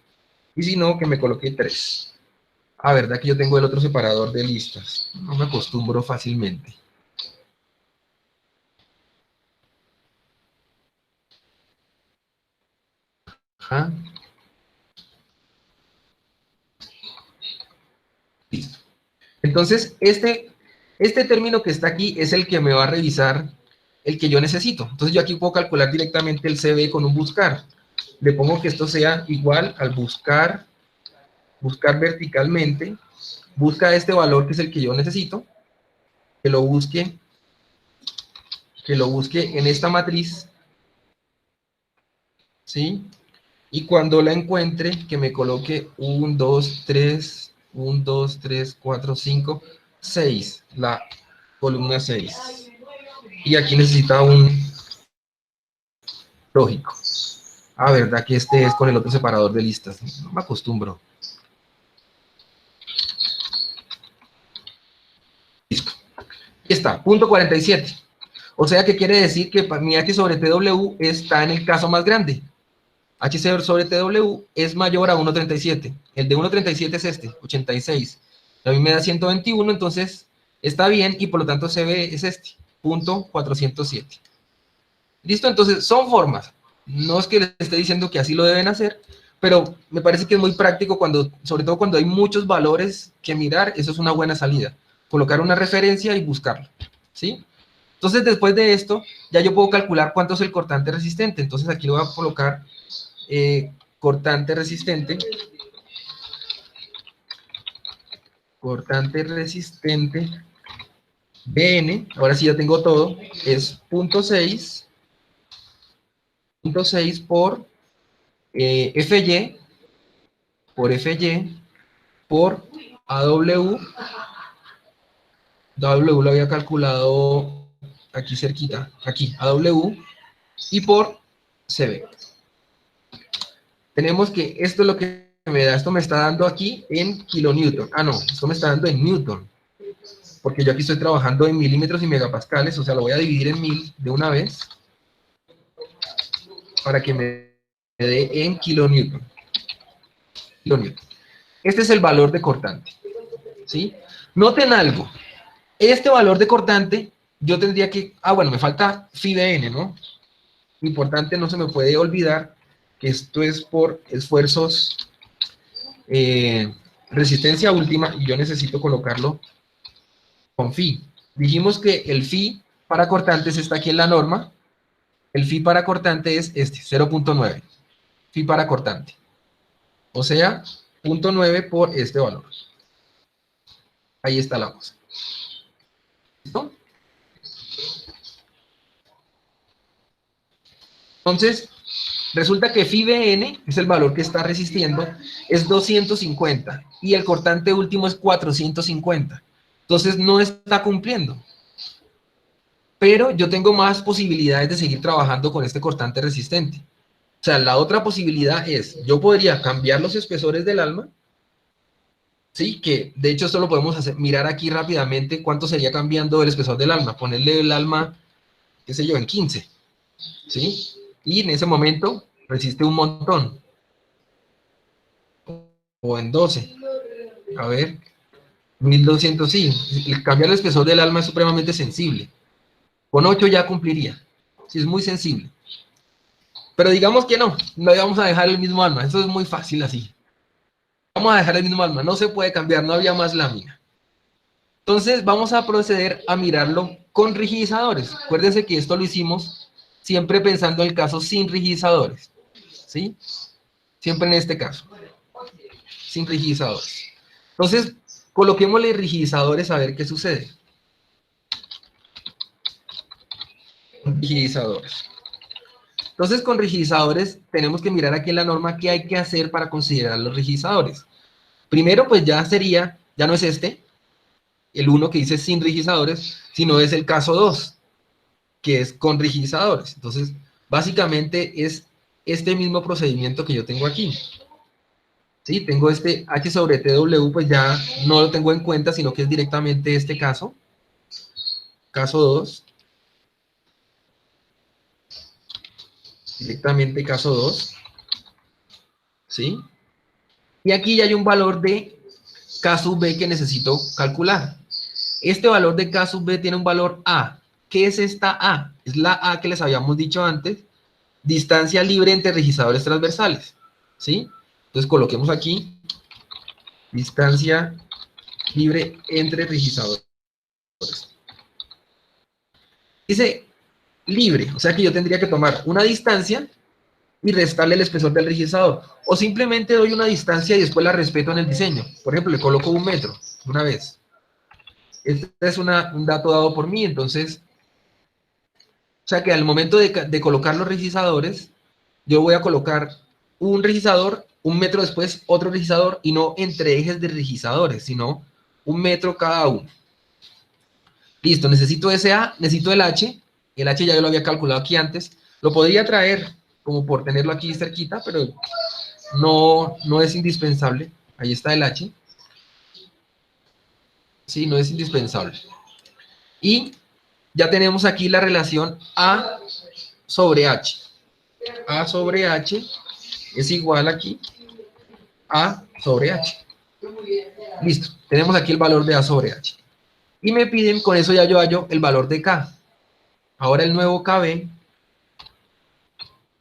y si no, que me coloque 3. Ah, verdad que yo tengo el otro separador de listas, no me acostumbro fácilmente. Ajá. Listo. Entonces, este término que está aquí es el que me va a revisar el que yo necesito. Entonces yo aquí puedo calcular directamente el CB con un buscar. Le pongo que esto sea igual al buscar verticalmente, busca este valor que es el que yo necesito, que lo busque en esta matriz, ¿sí? Y cuando la encuentre, que me coloque 1, 2, 3, 1, 2, 3, 4, 5, 6, la columna 6. Y aquí necesita un lógico. Ah, verdad que este es con el otro separador de listas. No me acostumbro. Listo. Aquí está, punto 47. O sea que quiere decir que mi H sobre TW está en el caso más grande. H sobre TW es mayor a 1.37. El de 1.37 es este, 86. A mí me da 121, entonces está bien y por lo tanto CB es este, punto 407. ¿Listo? Entonces son formas. No es que les esté diciendo que así lo deben hacer, pero me parece que es muy práctico cuando, sobre todo cuando hay muchos valores que mirar, eso es una buena salida. Colocar una referencia y buscarlo, ¿sí? Entonces, después de esto, ya yo puedo calcular cuánto es el cortante resistente. Entonces, aquí le voy a colocar cortante resistente. Cortante resistente. BN, ahora sí ya tengo todo, es 0.6 por FY, por AW. AW lo había calculado aquí cerquita, aquí, AW, y por CB. Tenemos que esto es lo que me da, esto me está dando aquí en kilonewton. Ah, no, esto me está dando en newton, porque yo aquí estoy trabajando en milímetros y megapascales, o sea, lo voy a dividir en 1000 de una vez, para que me dé en kilonewton. Este es el valor de cortante, ¿sí? Noten algo, este valor de cortante, yo tendría que, bueno, me falta phi de n, ¿no? Importante, no se me puede olvidar que esto es por esfuerzos, resistencia última, y yo necesito colocarlo con phi. Dijimos que el phi para cortantes está aquí en la norma, el phi para cortante es este, 0.9, phi para cortante, o sea, 0.9 por este valor. Ahí está la cosa. ¿Listo? Entonces, resulta que phi Bn, es el valor que está resistiendo, es 250 y el cortante último es 450. Entonces no está cumpliendo. Pero yo tengo más posibilidades de seguir trabajando con este cortante resistente. O sea, la otra posibilidad es, yo podría cambiar los espesores del alma, ¿sí? Que de hecho esto lo podemos hacer, mirar aquí rápidamente cuánto sería cambiando el espesor del alma. Ponerle el alma, qué sé yo, en 15, ¿sí? Y en ese momento resiste un montón. O en 12. A ver, 1200, sí. Cambiar el espesor del alma es supremamente sensible. Con 8 ya cumpliría. Sí, es muy sensible. Pero digamos que no vamos a dejar el mismo alma. Eso es muy fácil así. Vamos a dejar el mismo alma. No se puede cambiar, no había más lámina. Entonces vamos a proceder a mirarlo con rigidizadores. Acuérdense que esto lo hicimos siempre pensando en el caso sin rigidizadores. ¿Sí? Siempre en este caso. Sin rigidizadores. Entonces, coloquémosle rigidizadores a ver qué sucede. Rigidizadores. Entonces, con rigidizadores tenemos que mirar aquí en la norma qué hay que hacer para considerar los rigidizadores. Primero, pues ya sería, ya no es este, el 1 que dice sin rigidizadores, sino es el caso 2, que es con rigidizadores. Entonces, básicamente es este mismo procedimiento que yo tengo aquí. ¿Sí? Tengo este H sobre TW, pues ya no lo tengo en cuenta, sino que es directamente este caso. Caso 2. Directamente caso 2. ¿Sí? Y aquí ya hay un valor de K sub B que necesito calcular. Este valor de K sub B tiene un valor A. ¿Qué es esta A? Es la A que les habíamos dicho antes, distancia libre entre registradores transversales. ¿Sí? Entonces coloquemos aquí distancia libre entre registradores. Dice libre, o sea que yo tendría que tomar una distancia y restarle el espesor del registrador. O simplemente doy una distancia y después la respeto en el diseño. Por ejemplo, le coloco 1 metro una vez. Este es un dato dado por mí, entonces, o sea que al momento de colocar los registradores, yo voy a colocar un registrador, 1 metro después otro registrador, y no entre ejes de registradores, sino 1 metro cada uno. Listo, necesito ese A, necesito el H ya yo lo había calculado aquí antes, lo podría traer como por tenerlo aquí cerquita, pero no es indispensable. Ahí está el H. Sí, no es indispensable. Y ya tenemos aquí la relación A sobre H. A sobre H es igual aquí A sobre H. Listo, tenemos aquí el valor de A sobre H. Y me piden, con eso ya yo hallo el valor de K. Ahora el nuevo KB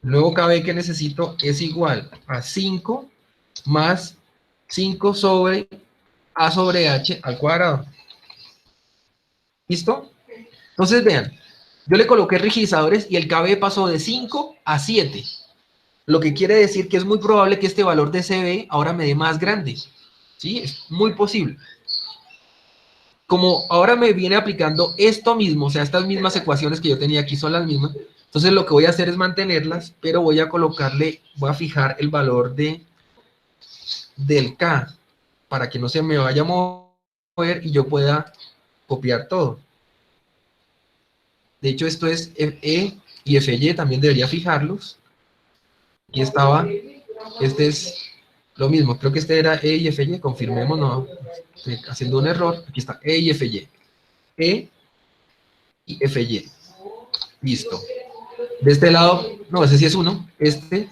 El nuevo KB que necesito es igual a 5 más 5 sobre A sobre H al cuadrado. ¿Listo? Entonces vean, yo le coloqué rigidizadores y el KB pasó de 5 a 7. Lo que quiere decir que es muy probable que este valor de CB ahora me dé más grande. ¿Sí? Es muy posible. Como ahora me viene aplicando esto mismo, o sea, estas mismas ecuaciones que yo tenía aquí son las mismas, entonces lo que voy a hacer es mantenerlas, pero voy a colocarle, voy a fijar el valor del K, para que no se me vaya a mover y yo pueda copiar todo. De hecho, esto es E y FY, también debería fijarlos. Aquí estaba, este es lo mismo, creo que este era E y FY, confirmemos, no, estoy haciendo un error, aquí está E y FY. E y FY. Listo. De este lado, no, ese sí es 1. Este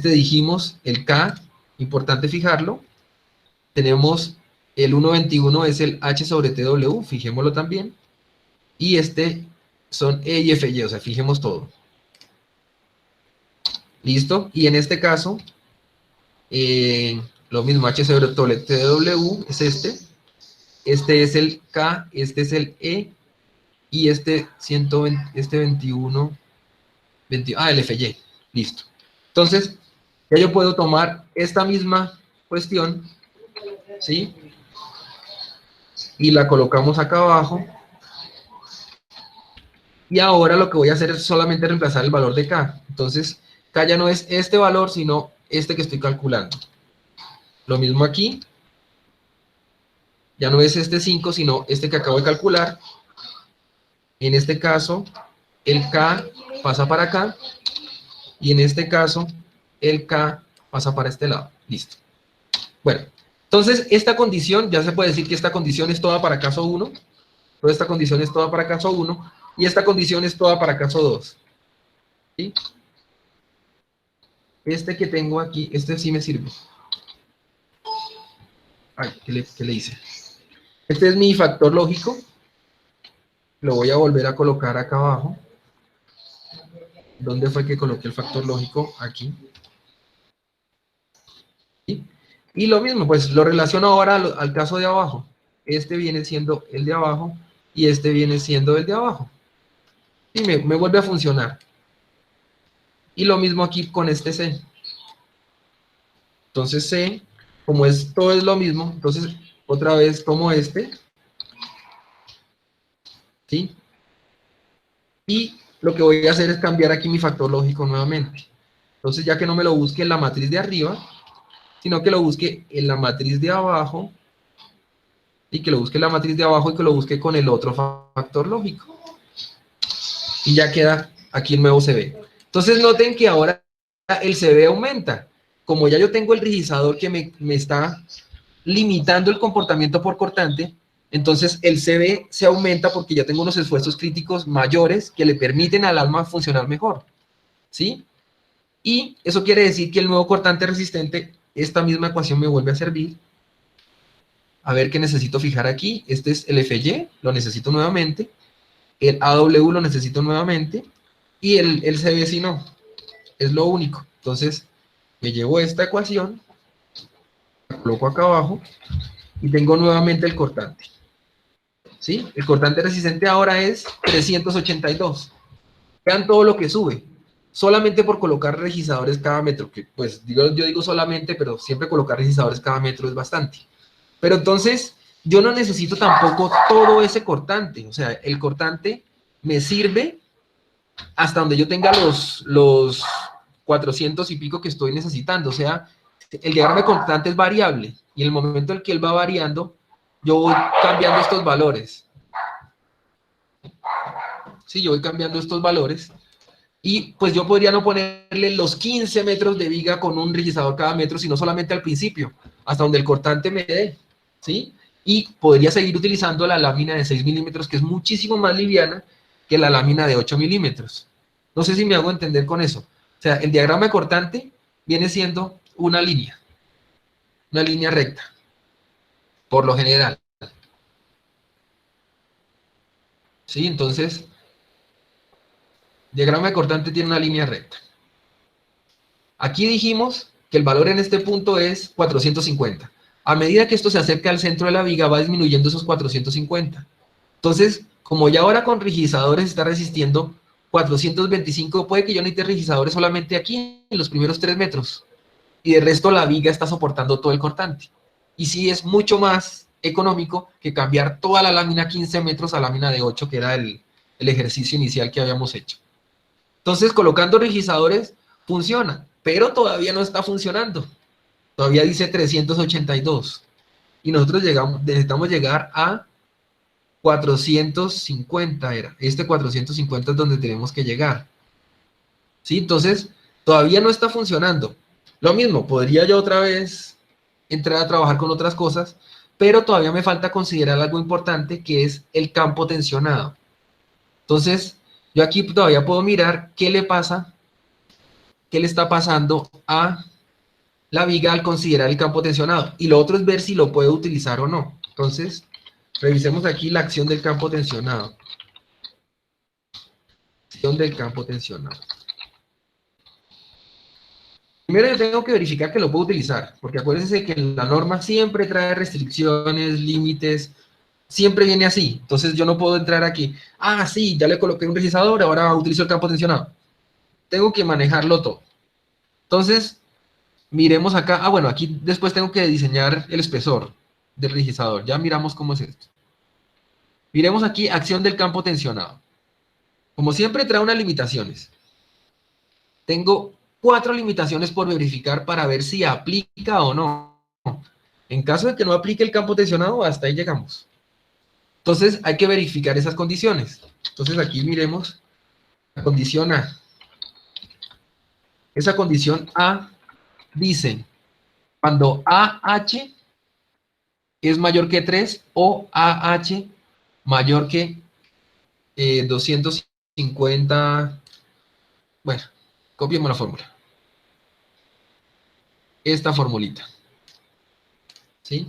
dijimos el K, importante fijarlo. Tenemos el 1,21 es el H sobre TW, fijémoslo también. Y este son E y FY, o sea, fijemos todo. Listo. Y en este caso, lo mismo, H sobre TW es este. Este es el K, este es el E. Y este 120, este 21, el FY. Listo. Entonces, ya yo puedo tomar esta misma cuestión, ¿sí? Y la colocamos acá abajo. Y ahora lo que voy a hacer es solamente reemplazar el valor de K. Entonces, K ya no es este valor, sino este que estoy calculando. Lo mismo aquí. Ya no es este 5, sino este que acabo de calcular. En este caso, el K pasa para acá. Y en este caso, el K pasa para este lado. Listo. Bueno, entonces esta condición, ya se puede decir que esta condición es toda para caso 1. Toda esta condición es toda para caso 1. Y esta condición es toda para caso 2. ¿Sí? Este que tengo aquí, este sí me sirve. Ay, ¿qué le hice? Este es mi factor lógico. Lo voy a volver a colocar acá abajo. ¿Dónde fue que coloqué el factor lógico? Aquí. ¿Sí? Y lo mismo, pues lo relaciono ahora al caso de abajo. Este viene siendo el de abajo y este viene siendo el de abajo. Y me vuelve a funcionar. Y lo mismo aquí con este C. Entonces C, como todo es lo mismo, entonces otra vez tomo este. ¿Sí? Y lo que voy a hacer es cambiar aquí mi factor lógico nuevamente. Entonces, ya que no me lo busque en la matriz de arriba, sino que lo busque en la matriz de abajo, y que lo busque en la matriz de abajo y que lo busque con el otro factor lógico. Y ya queda aquí el nuevo CB. Entonces, noten que ahora el CB aumenta. Como ya yo tengo el rigidizador que me está limitando el comportamiento por cortante, entonces el CB se aumenta porque ya tengo unos esfuerzos críticos mayores que le permiten al alma funcionar mejor. ¿Sí? Y eso quiere decir que el nuevo cortante resistente, esta misma ecuación me vuelve a servir. A ver qué necesito fijar aquí. Este es el FY, lo necesito nuevamente. El AW lo necesito nuevamente. Y el CB si no. Es lo único. Entonces, me llevo esta ecuación, la coloco acá abajo, y tengo nuevamente el cortante. ¿Sí? El cortante resistente ahora es 382. Vean todo lo que sube. Solamente por colocar registradores cada metro, que pues yo digo solamente, pero siempre colocar registradores cada metro es bastante. Pero entonces, yo no necesito tampoco todo ese cortante. O sea, el cortante me sirve hasta donde yo tenga los 400 y pico que estoy necesitando. O sea, el diagrama de cortante es variable. Y en el momento en que él va variando, yo voy cambiando estos valores. Sí, yo voy cambiando estos valores. Y pues yo podría no ponerle los 15 metros de viga con un rigidizador cada metro, sino solamente al principio, hasta donde el cortante me dé, ¿sí? Y podría seguir utilizando la lámina de 6 milímetros, que es muchísimo más liviana que la lámina de 8 milímetros. No sé si me hago entender con eso. O sea, el diagrama de cortante viene siendo una línea recta, por lo general. ¿Sí? Entonces, el diagrama de cortante tiene una línea recta. Aquí dijimos que el valor en este punto es 450. A medida que esto se acerca al centro de la viga, va disminuyendo esos 450. Entonces, como ya ahora con rigidizadores está resistiendo 425, puede que yo necesite rigidizadores solamente aquí, en los primeros 3 metros. Y de resto la viga está soportando todo el cortante. Y sí es mucho más económico que cambiar toda la lámina 15 metros a lámina de 8, que era el ejercicio inicial que habíamos hecho. Entonces, colocando rigidizadores funciona, pero todavía no está funcionando. Todavía dice 382. Y nosotros necesitamos llegar a 450 era. Este 450 es donde tenemos que llegar. ¿Sí? Entonces, todavía no está funcionando. Lo mismo, podría yo otra vez entrar a trabajar con otras cosas, pero todavía me falta considerar algo importante, que es el campo tensionado. Entonces, yo aquí todavía puedo mirar qué le pasa, qué le está pasando a la viga al considerar el campo tensionado. Y lo otro es ver si lo puedo utilizar o no. Entonces, revisemos aquí la acción del campo tensionado. Acción del campo tensionado. Primero yo tengo que verificar que lo puedo utilizar, porque acuérdense que la norma siempre trae restricciones, límites, siempre viene así. Entonces yo no puedo entrar aquí, sí, ya le coloqué un registrador, ahora utilizo el campo tensionado. Tengo que manejarlo todo. Entonces, miremos acá, bueno, aquí después tengo que diseñar el espesor del registrador. Ya miramos cómo es esto. Miremos aquí, acción del campo tensionado. Como siempre trae unas limitaciones. Tengo 4 limitaciones por verificar para ver si aplica o no. En caso de que no aplique el campo tensionado, hasta ahí llegamos. Entonces hay que verificar esas condiciones. Entonces aquí miremos la condición A. Esa condición A dice, cuando AH es mayor que 3 o AH mayor que 250, bueno, copiemos la fórmula. Esta formulita. ¿Sí?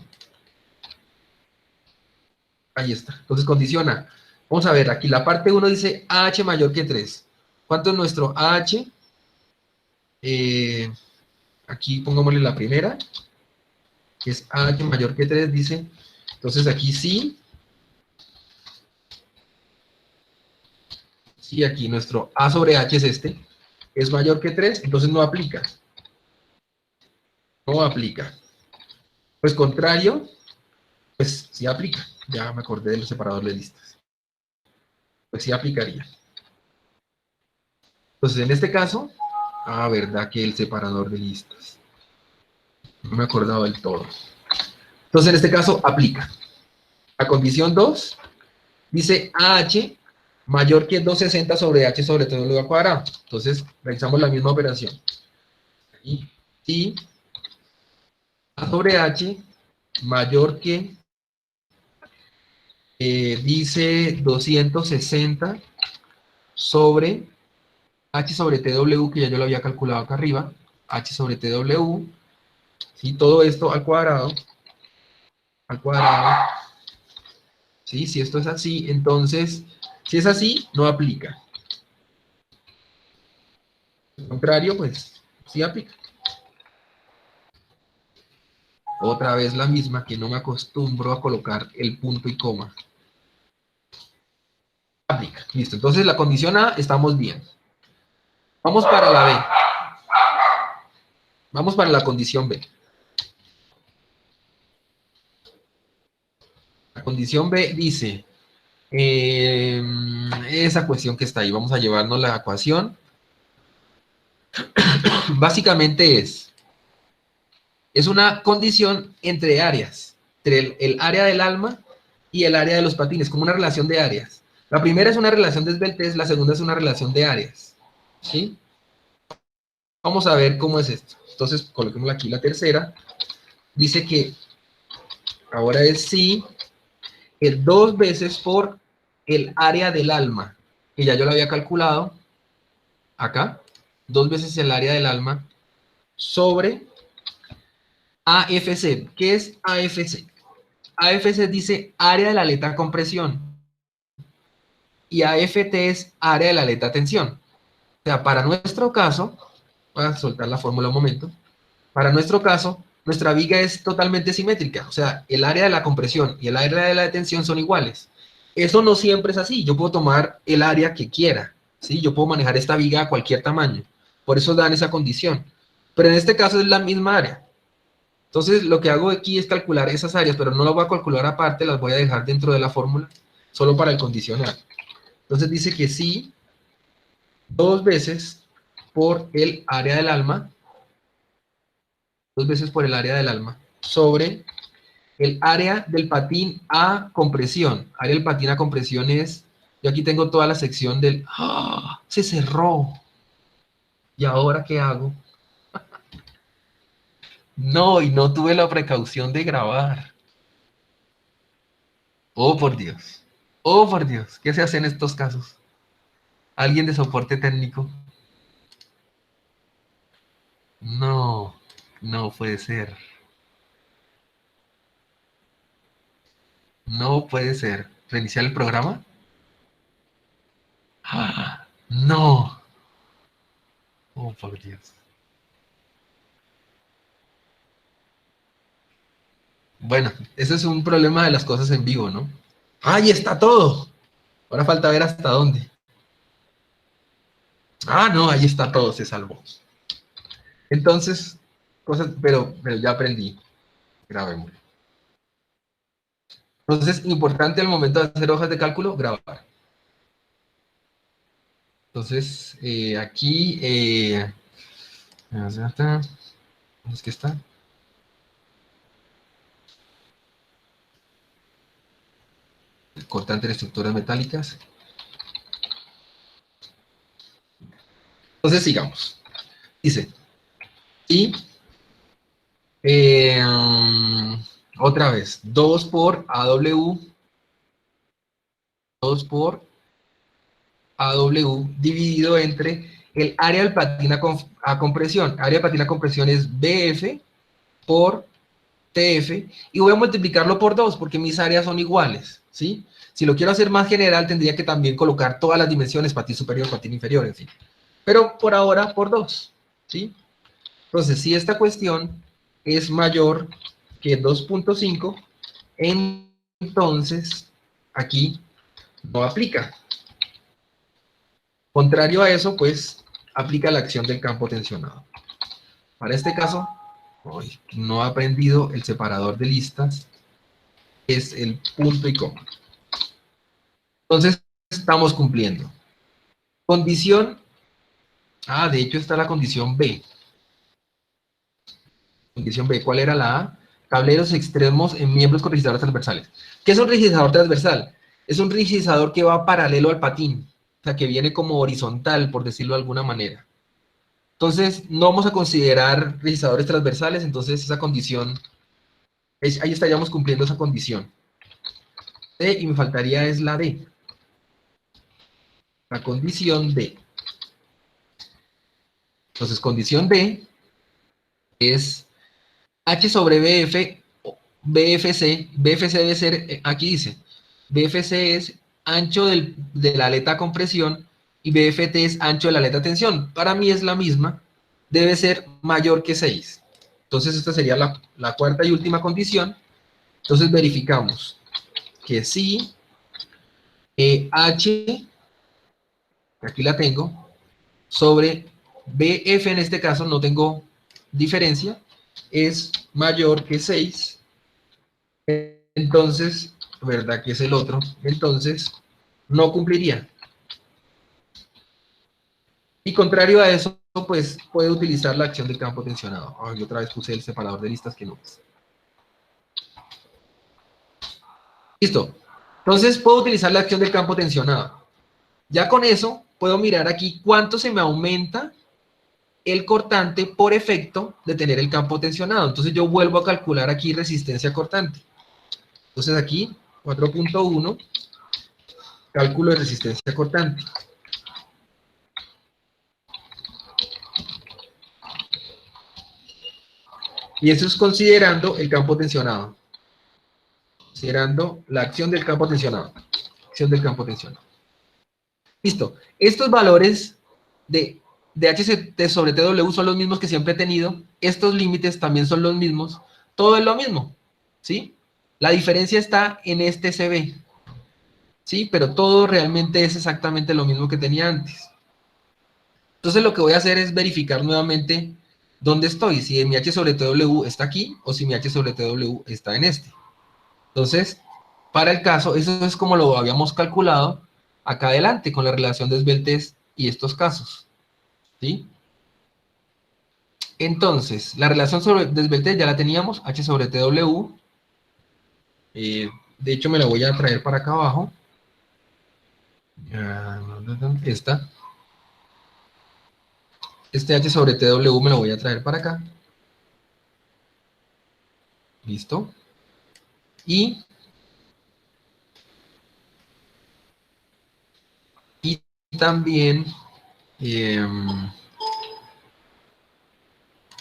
Ahí está. Entonces condiciona. Vamos a ver, aquí la parte 1 dice AH mayor que 3. ¿Cuánto es nuestro AH? Aquí pongámosle la primera, que es AH mayor que 3, dice. Entonces aquí sí. Sí, aquí nuestro A sobre H es este. Es mayor que 3, entonces no aplica. No aplica. Pues contrario, pues sí aplica. Ya me acordé de los separadores de listas. Pues sí aplicaría. Entonces en este caso, verdad que el separador de listas. No me acordaba del todo. Entonces en este caso aplica. La condición 2 dice AH mayor que 260 sobre H sobre todo al cuadrado. Entonces realizamos la misma operación. Y A sobre H mayor que dice 260 sobre H sobre TW, que ya yo lo había calculado acá arriba, H sobre TW, ¿sí? Todo esto al cuadrado, ¿sí? Si esto es así, entonces, si es así, no aplica. Al contrario, pues, sí aplica. Otra vez la misma, que no me acostumbro a colocar el punto y coma. Aplica, listo. Entonces la condición A, estamos bien. Vamos para la B. Vamos para la condición B. La condición B dice, esa cuestión que está ahí, vamos a llevarnos la ecuación. Básicamente es una condición entre áreas, entre el área del alma y el área de los patines, como una relación de áreas. La primera es una relación de esbeltez, la segunda es una relación de áreas. ¿Sí? Vamos a ver cómo es esto. Entonces, coloquemos aquí la tercera. Dice que ahora es sí, que 2 veces por el área del alma, que ya yo lo había calculado, acá, 2 veces el área del alma, sobre AFC. ¿Qué es AFC? AFC dice área de la aleta de compresión y AFT es área de la aleta de tensión. O sea, para nuestro caso, Voy a soltar la fórmula un momento. Para nuestro caso, nuestra viga es totalmente simétrica, o sea, el área de la compresión y el área de la detención son iguales. Eso no siempre es así, yo puedo tomar el área que quiera, ¿sí? Yo puedo manejar esta viga a cualquier tamaño, por eso dan esa condición. Pero en este caso es la misma área. Entonces, lo que hago aquí es calcular esas áreas, pero no las voy a calcular aparte, las voy a dejar dentro de la fórmula, solo para el condicional. Entonces dice que sí, 2 veces por el área del alma, 2 veces por el área del alma, sobre el área del patín a compresión. Área del patín a compresión es, yo aquí tengo toda la sección del, ¡ah! Se cerró. ¿Y ahora qué hago? No, y no tuve la precaución de grabar. Oh, por Dios. Oh, por Dios. ¿Qué se hace en estos casos? ¿Alguien de soporte técnico? No, no puede ser. No puede ser. ¿Reiniciar el programa? ¡Ah! No. Oh, por Dios. Bueno, ese es un problema de las cosas en vivo, ¿no? ¡Ahí está todo! Ahora falta ver hasta dónde. Ah, no, ahí está todo, se salvó. Entonces, cosas, pero ya aprendí. Grabemos. Entonces, importante al momento de hacer hojas de cálculo, grabar. Entonces, aquí, ¿dónde es que está? El cortante de estructuras metálicas. Entonces, sigamos. Dice, y otra vez, 2 por AW, 2 por AW dividido entre el área del patín a compresión. Área de patín a compresión es BF por TF, y voy a multiplicarlo por 2 porque mis áreas son iguales, ¿sí? Si lo quiero hacer más general, tendría que también colocar todas las dimensiones, patín superior, patín inferior, en fin. Pero por ahora, por 2, ¿sí? Entonces, si esta cuestión es mayor que 2.5, entonces aquí no aplica. Contrario a eso, pues, aplica la acción del campo tensionado. Para este caso, no he aprendido el separador de listas, es el punto y coma. Entonces, estamos cumpliendo. Condición, de hecho está la condición B. Condición B, ¿cuál era la A? Tableros extremos en miembros con rigidadores transversales. ¿Qué es un rigidador transversal? Es un rigidador que va paralelo al patín, o sea, que viene como horizontal, por decirlo de alguna manera. Entonces, no vamos a considerar rigidadores transversales, entonces esa condición, ahí estaríamos cumpliendo esa condición. Y me faltaría es la D. La condición D. Entonces, condición D es H sobre BF, BFC, BFC debe ser, aquí dice, BFC es ancho de la aleta compresión y BFT es ancho de la aleta tensión. Para mí es la misma, debe ser mayor que 6. Entonces esta sería la cuarta y última condición. Entonces verificamos que sí, H, aquí la tengo, sobre BF en este caso no tengo diferencia, es mayor que 6. Entonces, ¿verdad que es el otro? Entonces, no cumpliría. Y contrario a eso, pues puede utilizar la acción del campo tensionado. Ay, otra vez puse el separador de listas que no es. Listo. Entonces, puedo utilizar la acción del campo tensionado. Ya con eso, puedo mirar aquí cuánto se me aumenta el cortante por efecto de tener el campo tensionado. Entonces, yo vuelvo a calcular aquí resistencia cortante. Entonces, aquí, 4.1, cálculo de resistencia cortante. Y eso es considerando el campo tensionado. Considerando la acción del campo tensionado. Acción del campo tensionado. Listo. Estos valores de de HCT sobre TW son los mismos que siempre he tenido, estos límites también son los mismos, todo es lo mismo, ¿sí? La diferencia está en este CB, ¿sí? Pero todo realmente es exactamente lo mismo que tenía antes. Entonces lo que voy a hacer es verificar nuevamente dónde estoy, si mi H sobre TW está aquí o si mi H sobre TW está en este. Entonces, para el caso, eso es como lo habíamos calculado acá adelante con la relación de esbeltez y estos casos, ¿sí? Entonces, la relación sobre de esbeltez ya la teníamos, H sobre TW. De hecho, me la voy a traer para acá abajo. Esta. Este H sobre TW me lo voy a traer para acá. Listo. Y también,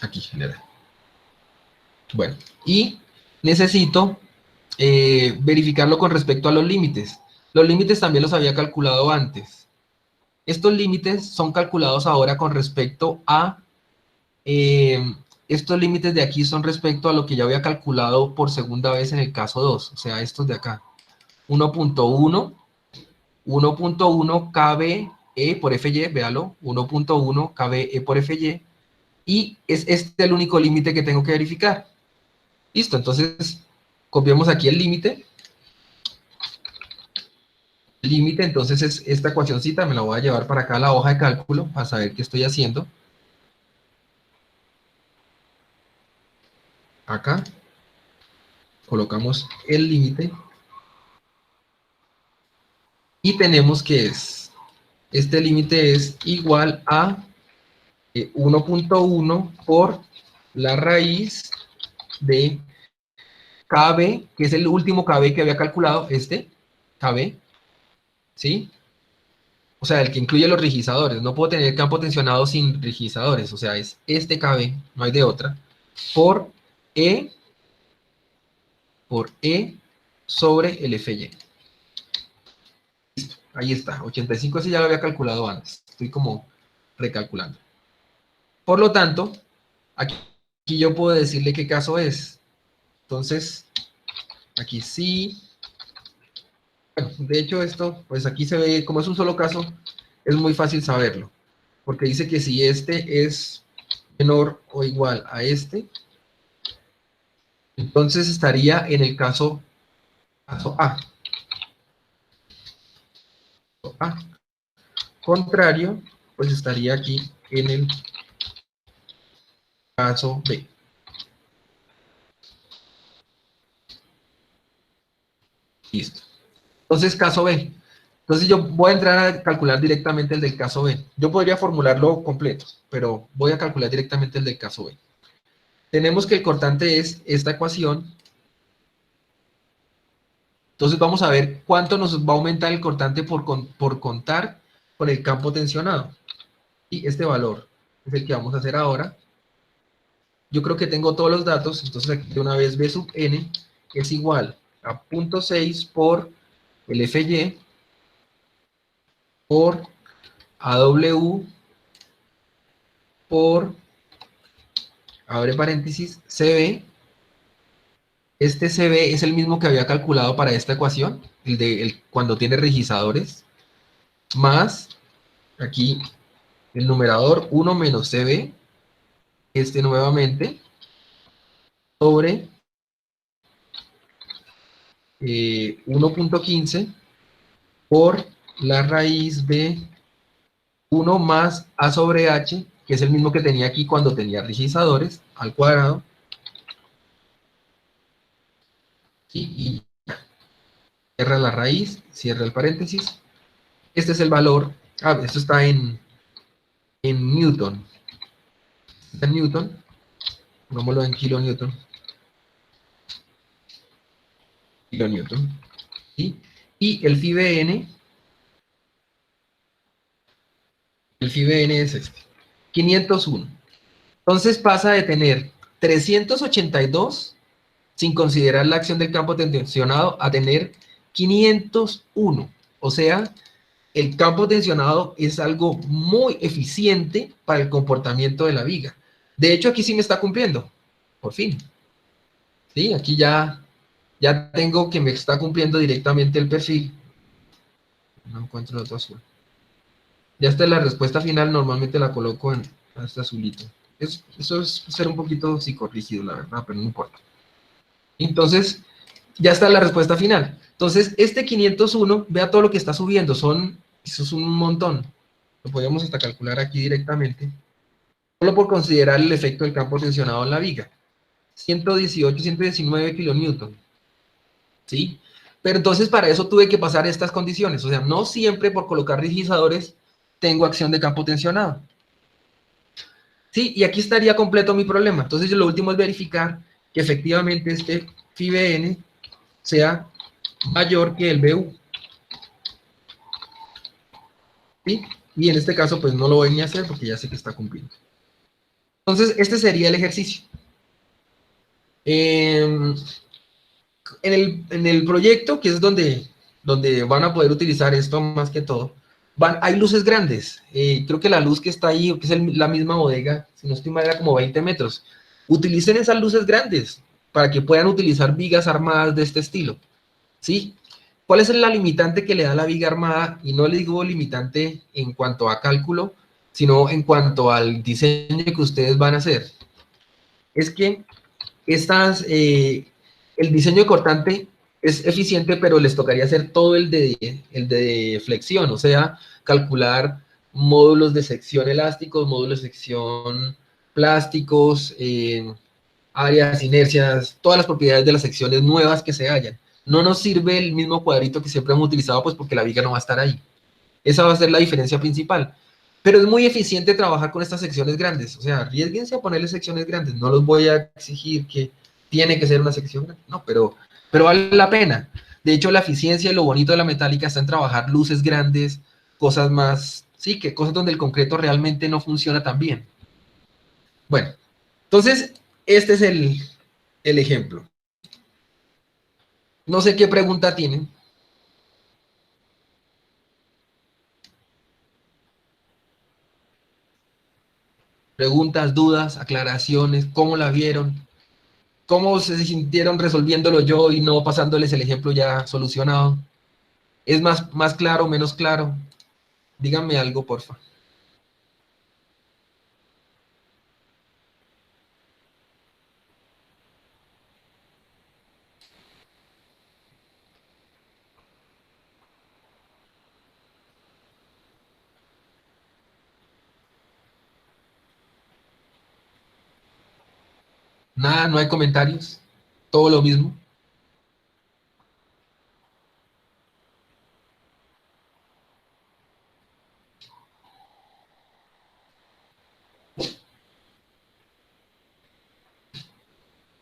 aquí genera. Bueno, y necesito verificarlo con respecto a los límites. Los límites también los había calculado antes. Estos límites son calculados ahora con respecto a... estos límites de aquí son respecto a lo que ya había calculado por segunda vez en el caso 2, o sea, estos de acá. 1.1, 1.1 KBE por FY, véalo, 1.1 KBE por FY, y es este el único límite que tengo que verificar. Listo, entonces copiamos aquí el límite. Límite, entonces es esta ecuacióncita, me la voy a llevar para acá a la hoja de cálculo para saber qué estoy haciendo. Acá colocamos el límite y tenemos que este límite es igual a 1.1 por la raíz de KB, que es el último KB que había calculado, este KB, ¿sí? O sea, el que incluye los rigizadores. No puedo tener campo tensionado sin rigizadores, o sea, es este KB, no hay de otra, por E sobre el FY. Listo, ahí está, 85, ese ya lo había calculado antes, estoy como recalculando. Por lo tanto, aquí yo puedo decirle qué caso es. Entonces, aquí sí. Bueno, de hecho esto, pues aquí se ve, como es un solo caso, es muy fácil saberlo. Porque dice que si este es menor o igual a este, entonces estaría en el caso A. A. Contrario, pues estaría aquí en el caso B. Listo. Entonces, caso B. Entonces yo voy a entrar a calcular directamente el del caso B. Yo podría formularlo completo, pero voy a calcular directamente el del caso B. Tenemos que el cortante es esta ecuación. Entonces vamos a ver cuánto nos va a aumentar el cortante por contar con el campo tensionado. Y este valor es el que vamos a hacer ahora. Yo creo que tengo todos los datos, entonces aquí de una vez B sub n es igual a 0.6 por el FY por AW por, abre paréntesis, CB. Este CB es el mismo que había calculado para esta ecuación, cuando tiene rigizadores, más aquí el numerador 1 menos CB, este nuevamente, sobre 1.15 por la raíz de 1 más A sobre H, que es el mismo que tenía aquí cuando tenía rigizadores, al cuadrado. Y cierra la raíz, cierra el paréntesis. Este es el valor, esto está en Newton. Está en Newton, pongámoslo en kilonewton. Kilonewton. ¿Sí? Y el phi BN es este, 501. Entonces pasa de tener 382 sin considerar la acción del campo tensionado a tener 501. O sea, el campo tensionado es algo muy eficiente para el comportamiento de la viga. De hecho, aquí sí me está cumpliendo, por fin. ¿Sí? Aquí ya tengo que me está cumpliendo directamente el perfil. No encuentro el otro azul. Ya está la respuesta final, normalmente la coloco en este azulito. Eso es ser un poquito psicorrígido, la verdad, pero no importa. Entonces, ya está la respuesta final. Entonces, este 501, vea todo lo que está subiendo, eso es un montón. Lo podemos hasta calcular aquí directamente, solo por considerar el efecto del campo tensionado en la viga. 118, 119 kilonewton, ¿sí? Pero entonces para eso tuve que pasar estas condiciones, o sea, no siempre por colocar rigidizadores tengo acción de campo tensionado. Sí, y aquí estaría completo mi problema. Entonces lo último es verificar que efectivamente este phi Bn sea mayor que el BU. ¿Sí? Y en este caso pues no lo voy ni a hacer porque ya sé que está cumpliendo. Entonces este sería el ejercicio. En el proyecto, que es donde van a poder utilizar esto más que todo, hay luces grandes. Creo que la luz que está ahí, que es la misma bodega, si no estoy mal, era como 20 metros. Utilicen esas luces grandes para que puedan utilizar vigas armadas de este estilo. ¿Sí? ¿Cuál es la limitante que le da la viga armada? Y no le digo limitante en cuanto a cálculo, sino en cuanto al diseño que ustedes van a hacer. Es que el diseño de cortante es eficiente, pero les tocaría hacer todo el de flexión, o sea, calcular módulos de sección elásticos, módulos de sección plásticos, áreas, inercias, todas las propiedades de las secciones nuevas que se hallan. No nos sirve el mismo cuadrito que siempre hemos utilizado, pues porque la viga no va a estar ahí. Esa va a ser la diferencia principal. Pero es muy eficiente trabajar con estas secciones grandes. O sea, arriesguense a ponerle secciones grandes. No los voy a exigir que tiene que ser una sección grande. No, pero vale la pena. De hecho, la eficiencia y lo bonito de la metálica está en trabajar luces grandes, cosas más, sí, que cosas donde el concreto realmente no funciona tan bien. Bueno, entonces, este es el ejemplo. No sé qué pregunta tienen. Preguntas, dudas, aclaraciones, ¿cómo la vieron? ¿Cómo se sintieron resolviéndolo yo y no pasándoles el ejemplo ya solucionado? ¿Es más claro, menos claro? Díganme algo, porfa. Nada, no hay comentarios. Todo lo mismo.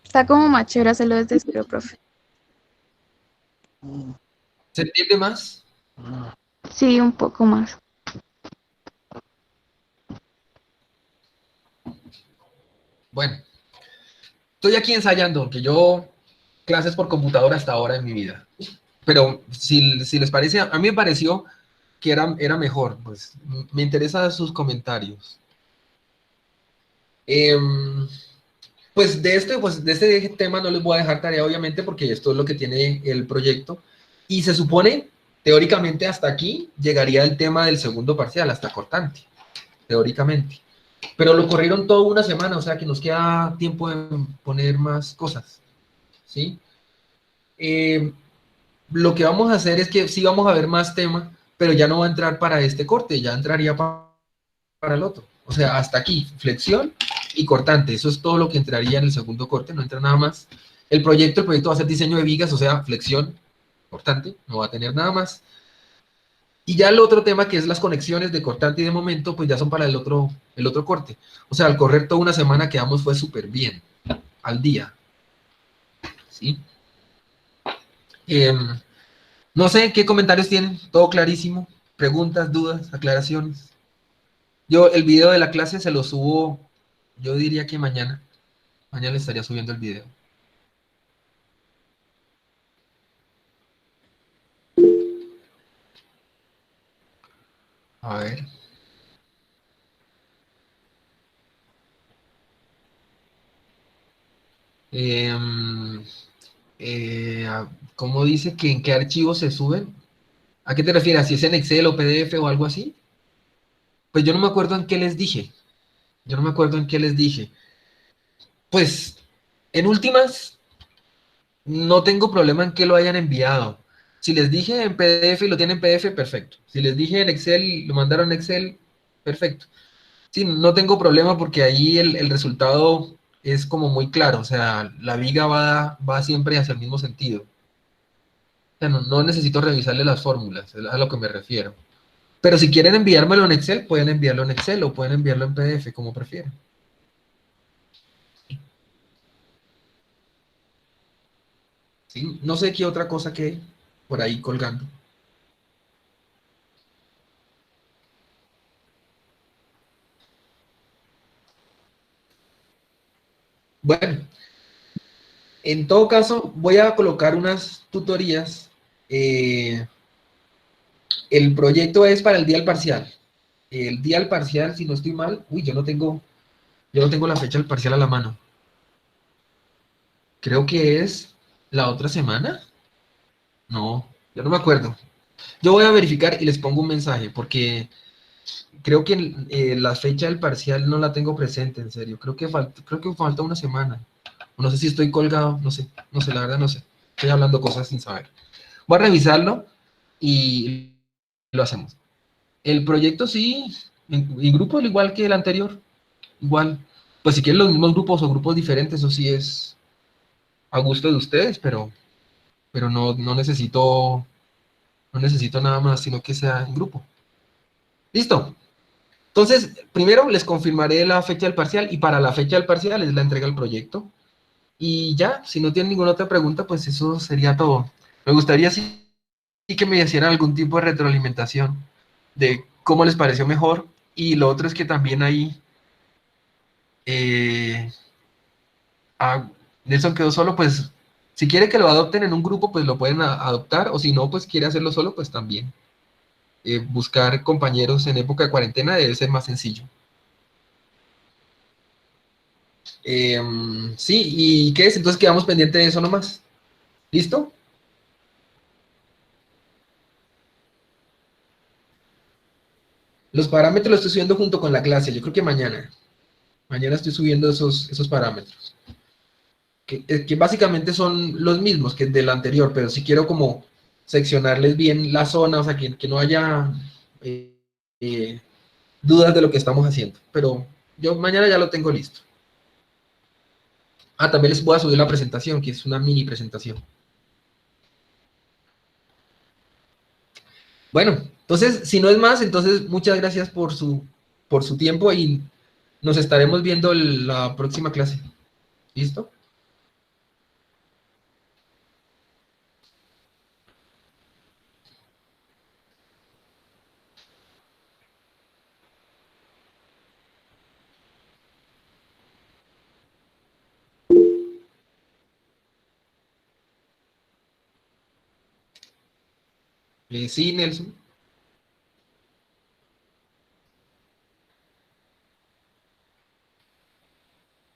Está como más chévere hacerlo desde cero, profe. ¿Se entiende más? Sí, un poco más. Bueno, estoy aquí ensayando, que yo clases por computadora hasta ahora en mi vida. Pero si les parece, a mí me pareció que era mejor. Pues me interesan sus comentarios. Pues de este tema no les voy a dejar tarea, obviamente, porque esto es lo que tiene el proyecto. Y se supone, teóricamente, hasta aquí llegaría el tema del segundo parcial, hasta cortante, teóricamente. Pero lo corrieron toda una semana, o sea que nos queda tiempo de poner más cosas, ¿sí? Eh, lo que vamos a hacer es que sí vamos a ver más tema, pero ya no va a entrar para este corte, ya entraría para el otro. O sea, hasta aquí, flexión y cortante. Eso es todo lo que entraría en el segundo corte, no entra nada más. El proyecto va a ser diseño de vigas, o sea, flexión, cortante, no va a tener nada más. Y ya el otro tema, que es las conexiones de cortante y de momento, pues ya son para el otro corte. O sea, al correr toda una semana quedamos fue súper bien, al día. ¿Sí? Em, no sé qué comentarios tienen, todo clarísimo. Preguntas, dudas, aclaraciones. Yo el video de la clase se lo subo, yo diría que mañana. Mañana le estaría subiendo el video. A ver. Em, eh, a- ¿Cómo dice que en qué archivos se suben? ¿A qué te refieres? ¿Si es en Excel o PDF o algo así? Pues yo no me acuerdo en qué les dije. Yo no me acuerdo en qué les dije. Pues, en últimas, no tengo problema en que lo hayan enviado. Si les dije en PDF y lo tienen en PDF, perfecto. Si les dije en Excel y lo mandaron en Excel, perfecto. Sí, no tengo problema porque ahí el resultado es como muy claro. O sea, la viga va siempre hacia el mismo sentido. O sea, no necesito revisarle las fórmulas, es a lo que me refiero. Pero si quieren enviármelo en Excel, pueden enviarlo en Excel o pueden enviarlo en PDF, como prefieran. ¿Sí? No sé qué otra cosa que hay por ahí colgando. Bueno, en todo caso, voy a colocar unas tutorías. Eh, el proyecto es para el día del parcial. El día del parcial, si no estoy mal, uy, yo no tengo la fecha del parcial a la mano. Creo que es la otra semana. No, yo no me acuerdo. Yo voy a verificar y les pongo un mensaje porque creo que la fecha del parcial no la tengo presente, en serio. Creo que falta una semana. No sé si estoy colgado, no sé, la verdad no sé. Estoy hablando cosas sin saber. Voy a revisarlo y lo hacemos. El proyecto sí, en grupo al igual que el anterior, igual. Pues si quieren los mismos grupos o grupos diferentes, eso sí es a gusto de ustedes, pero no necesito nada más, sino que sea en grupo. Listo. Entonces, primero les confirmaré la fecha del parcial y para la fecha del parcial es la entrega del proyecto. Y ya, si no tienen ninguna otra pregunta, pues eso sería todo. Me gustaría sí que me hicieran algún tipo de retroalimentación de cómo les pareció mejor. Y lo otro es que también ahí eh, Nelson quedó solo, pues si quiere que lo adopten en un grupo, pues lo pueden adoptar. O si no, pues quiere hacerlo solo, pues también. Buscar compañeros en época de cuarentena debe ser más sencillo. Sí, ¿y qué es? Entonces quedamos pendientes de eso nomás. ¿Listo? Los parámetros los estoy subiendo junto con la clase. Yo creo que mañana. Mañana estoy subiendo esos parámetros. Que básicamente son los mismos que del anterior, pero si quiero como seccionarles bien la zona, o sea, que no haya eh, eh, dudas de lo que estamos haciendo. Pero yo mañana ya lo tengo listo. Ah, también les voy a subir la presentación, que es una mini presentación. Bueno, entonces, si no es más, entonces muchas gracias por su tiempo y nos estaremos viendo la próxima clase. ¿Listo? Sí, Nelson.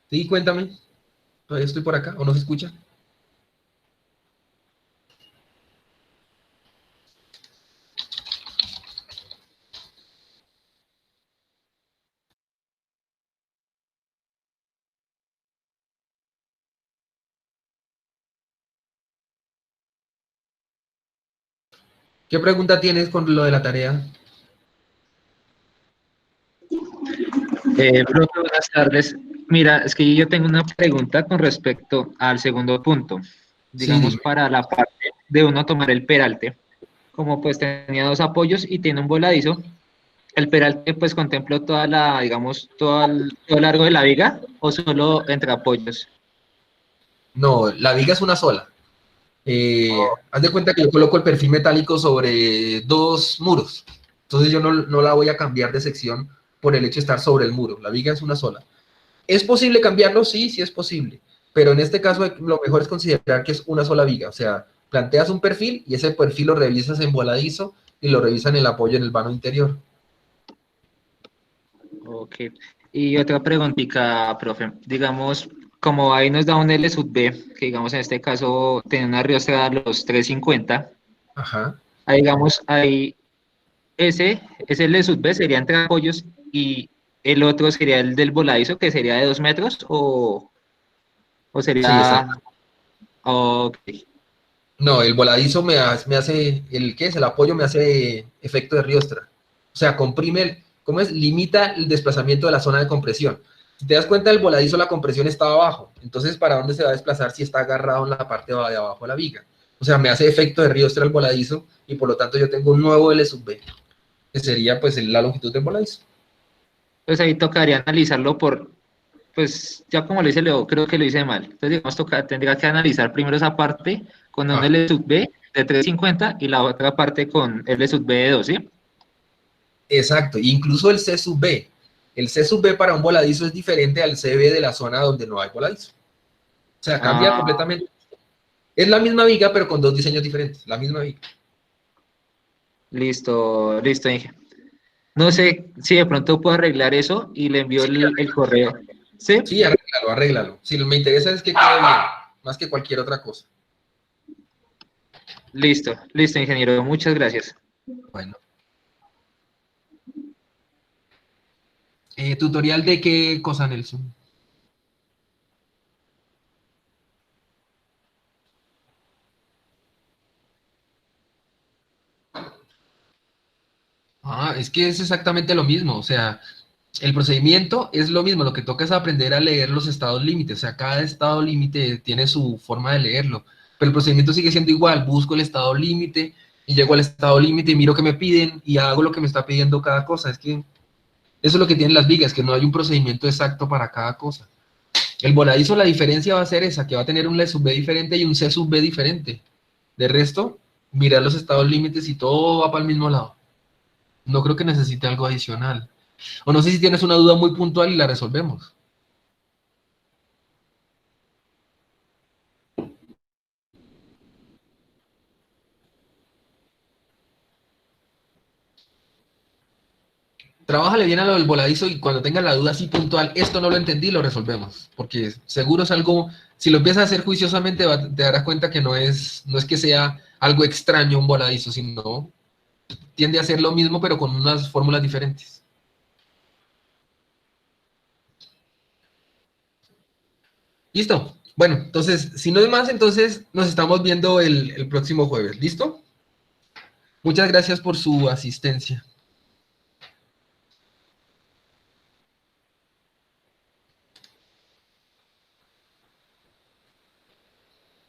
Sí, cuéntame. Todavía estoy por acá, ¿o no se escucha? ¿Qué pregunta tienes con lo de la tarea? Profe, buenas tardes. Mira, es que yo tengo una pregunta con respecto al segundo punto. Sí, Digamos, dime. para la parte de uno tomar el peralte, como pues tenía dos apoyos y tiene un voladizo, ¿el peralte pues contempló toda la, digamos, todo el largo de la viga o solo entre apoyos? No, la viga es una sola. Haz de cuenta que yo coloco el perfil metálico sobre dos muros. Entonces yo no la voy a cambiar de sección por el hecho de estar sobre el muro. La viga es una sola. ¿Es posible cambiarlo? Sí, sí es posible. Pero en este caso lo mejor es considerar que es una sola viga. O sea, planteas un perfil y ese perfil lo revisas en voladizo y lo revisan en el apoyo en el vano interior. Ok. Y otra preguntita, profe. Digamos, como ahí nos da un L sub B, que digamos en este caso tiene una riostra a los 350, Ajá. ahí digamos, ahí ese L sub B sería entre apoyos y el otro sería el del voladizo, que sería de 2 metros, o Sí, sería... exacto. Ok, No, el voladizo me hace, ¿el qué es? El apoyo me hace efecto de riostra. O sea, comprime, ¿cómo es? Limita el desplazamiento de la zona de compresión. Si te das cuenta, el voladizo, la compresión está abajo. Entonces, ¿para dónde se va a desplazar si está agarrado en la parte de abajo de la viga? O sea, me hace efecto de riostra el voladizo y por lo tanto yo tengo un nuevo L sub B, que sería pues la longitud del voladizo. pues ahí tocaría analizarlo por, pues ya como lo hice Leo, creo que lo hice mal. Entonces, digamos, tendría que analizar primero esa parte con un Ah, L sub B de 350 y la otra parte con L sub B de 2, ¿sí? exacto. Incluso el C sub B. El C sub B para un voladizo es diferente al CB de la zona donde no hay voladizo. O sea, cambia Ah, completamente. Es la misma viga, pero con dos diseños diferentes. La misma viga. listo, listo, Inge. No sé si de pronto puedo arreglar eso y le envío Sí, el correo. ¿Sí? sí, arréglalo, arréglalo. Si me interesa es que quede bien, más que cualquier otra cosa. Listo, listo, ingeniero. Muchas gracias. Bueno. ¿Tutorial de qué cosa, Nelson? Ah, es que es exactamente lo mismo. O sea, el procedimiento es lo mismo. Lo que toca es aprender a leer los estados límites. O sea, cada estado límite tiene su forma de leerlo. Pero el procedimiento sigue siendo igual. Busco el estado límite y llego al estado límite y miro qué me piden y hago lo que me está pidiendo cada cosa. Es que eso es lo que tienen las vigas, que no hay un procedimiento exacto para cada cosa. El voladizo, la diferencia va a ser esa, que va a tener un L sub B diferente y un C sub B diferente. De resto, mirar los estados límites y todo va para el mismo lado. No creo que necesite algo adicional. O no sé si tienes una duda muy puntual y la resolvemos. Trabájale bien a lo del voladizo y cuando tengas la duda así puntual, esto no lo entendí, lo resolvemos. Porque seguro es algo, si lo empiezas a hacer juiciosamente, te darás cuenta que no es que sea algo extraño un voladizo, sino tiende a ser lo mismo, pero con unas fórmulas diferentes. ¿Listo? Bueno, entonces, si no es más, entonces nos estamos viendo el próximo jueves. ¿Listo? Muchas gracias por su asistencia.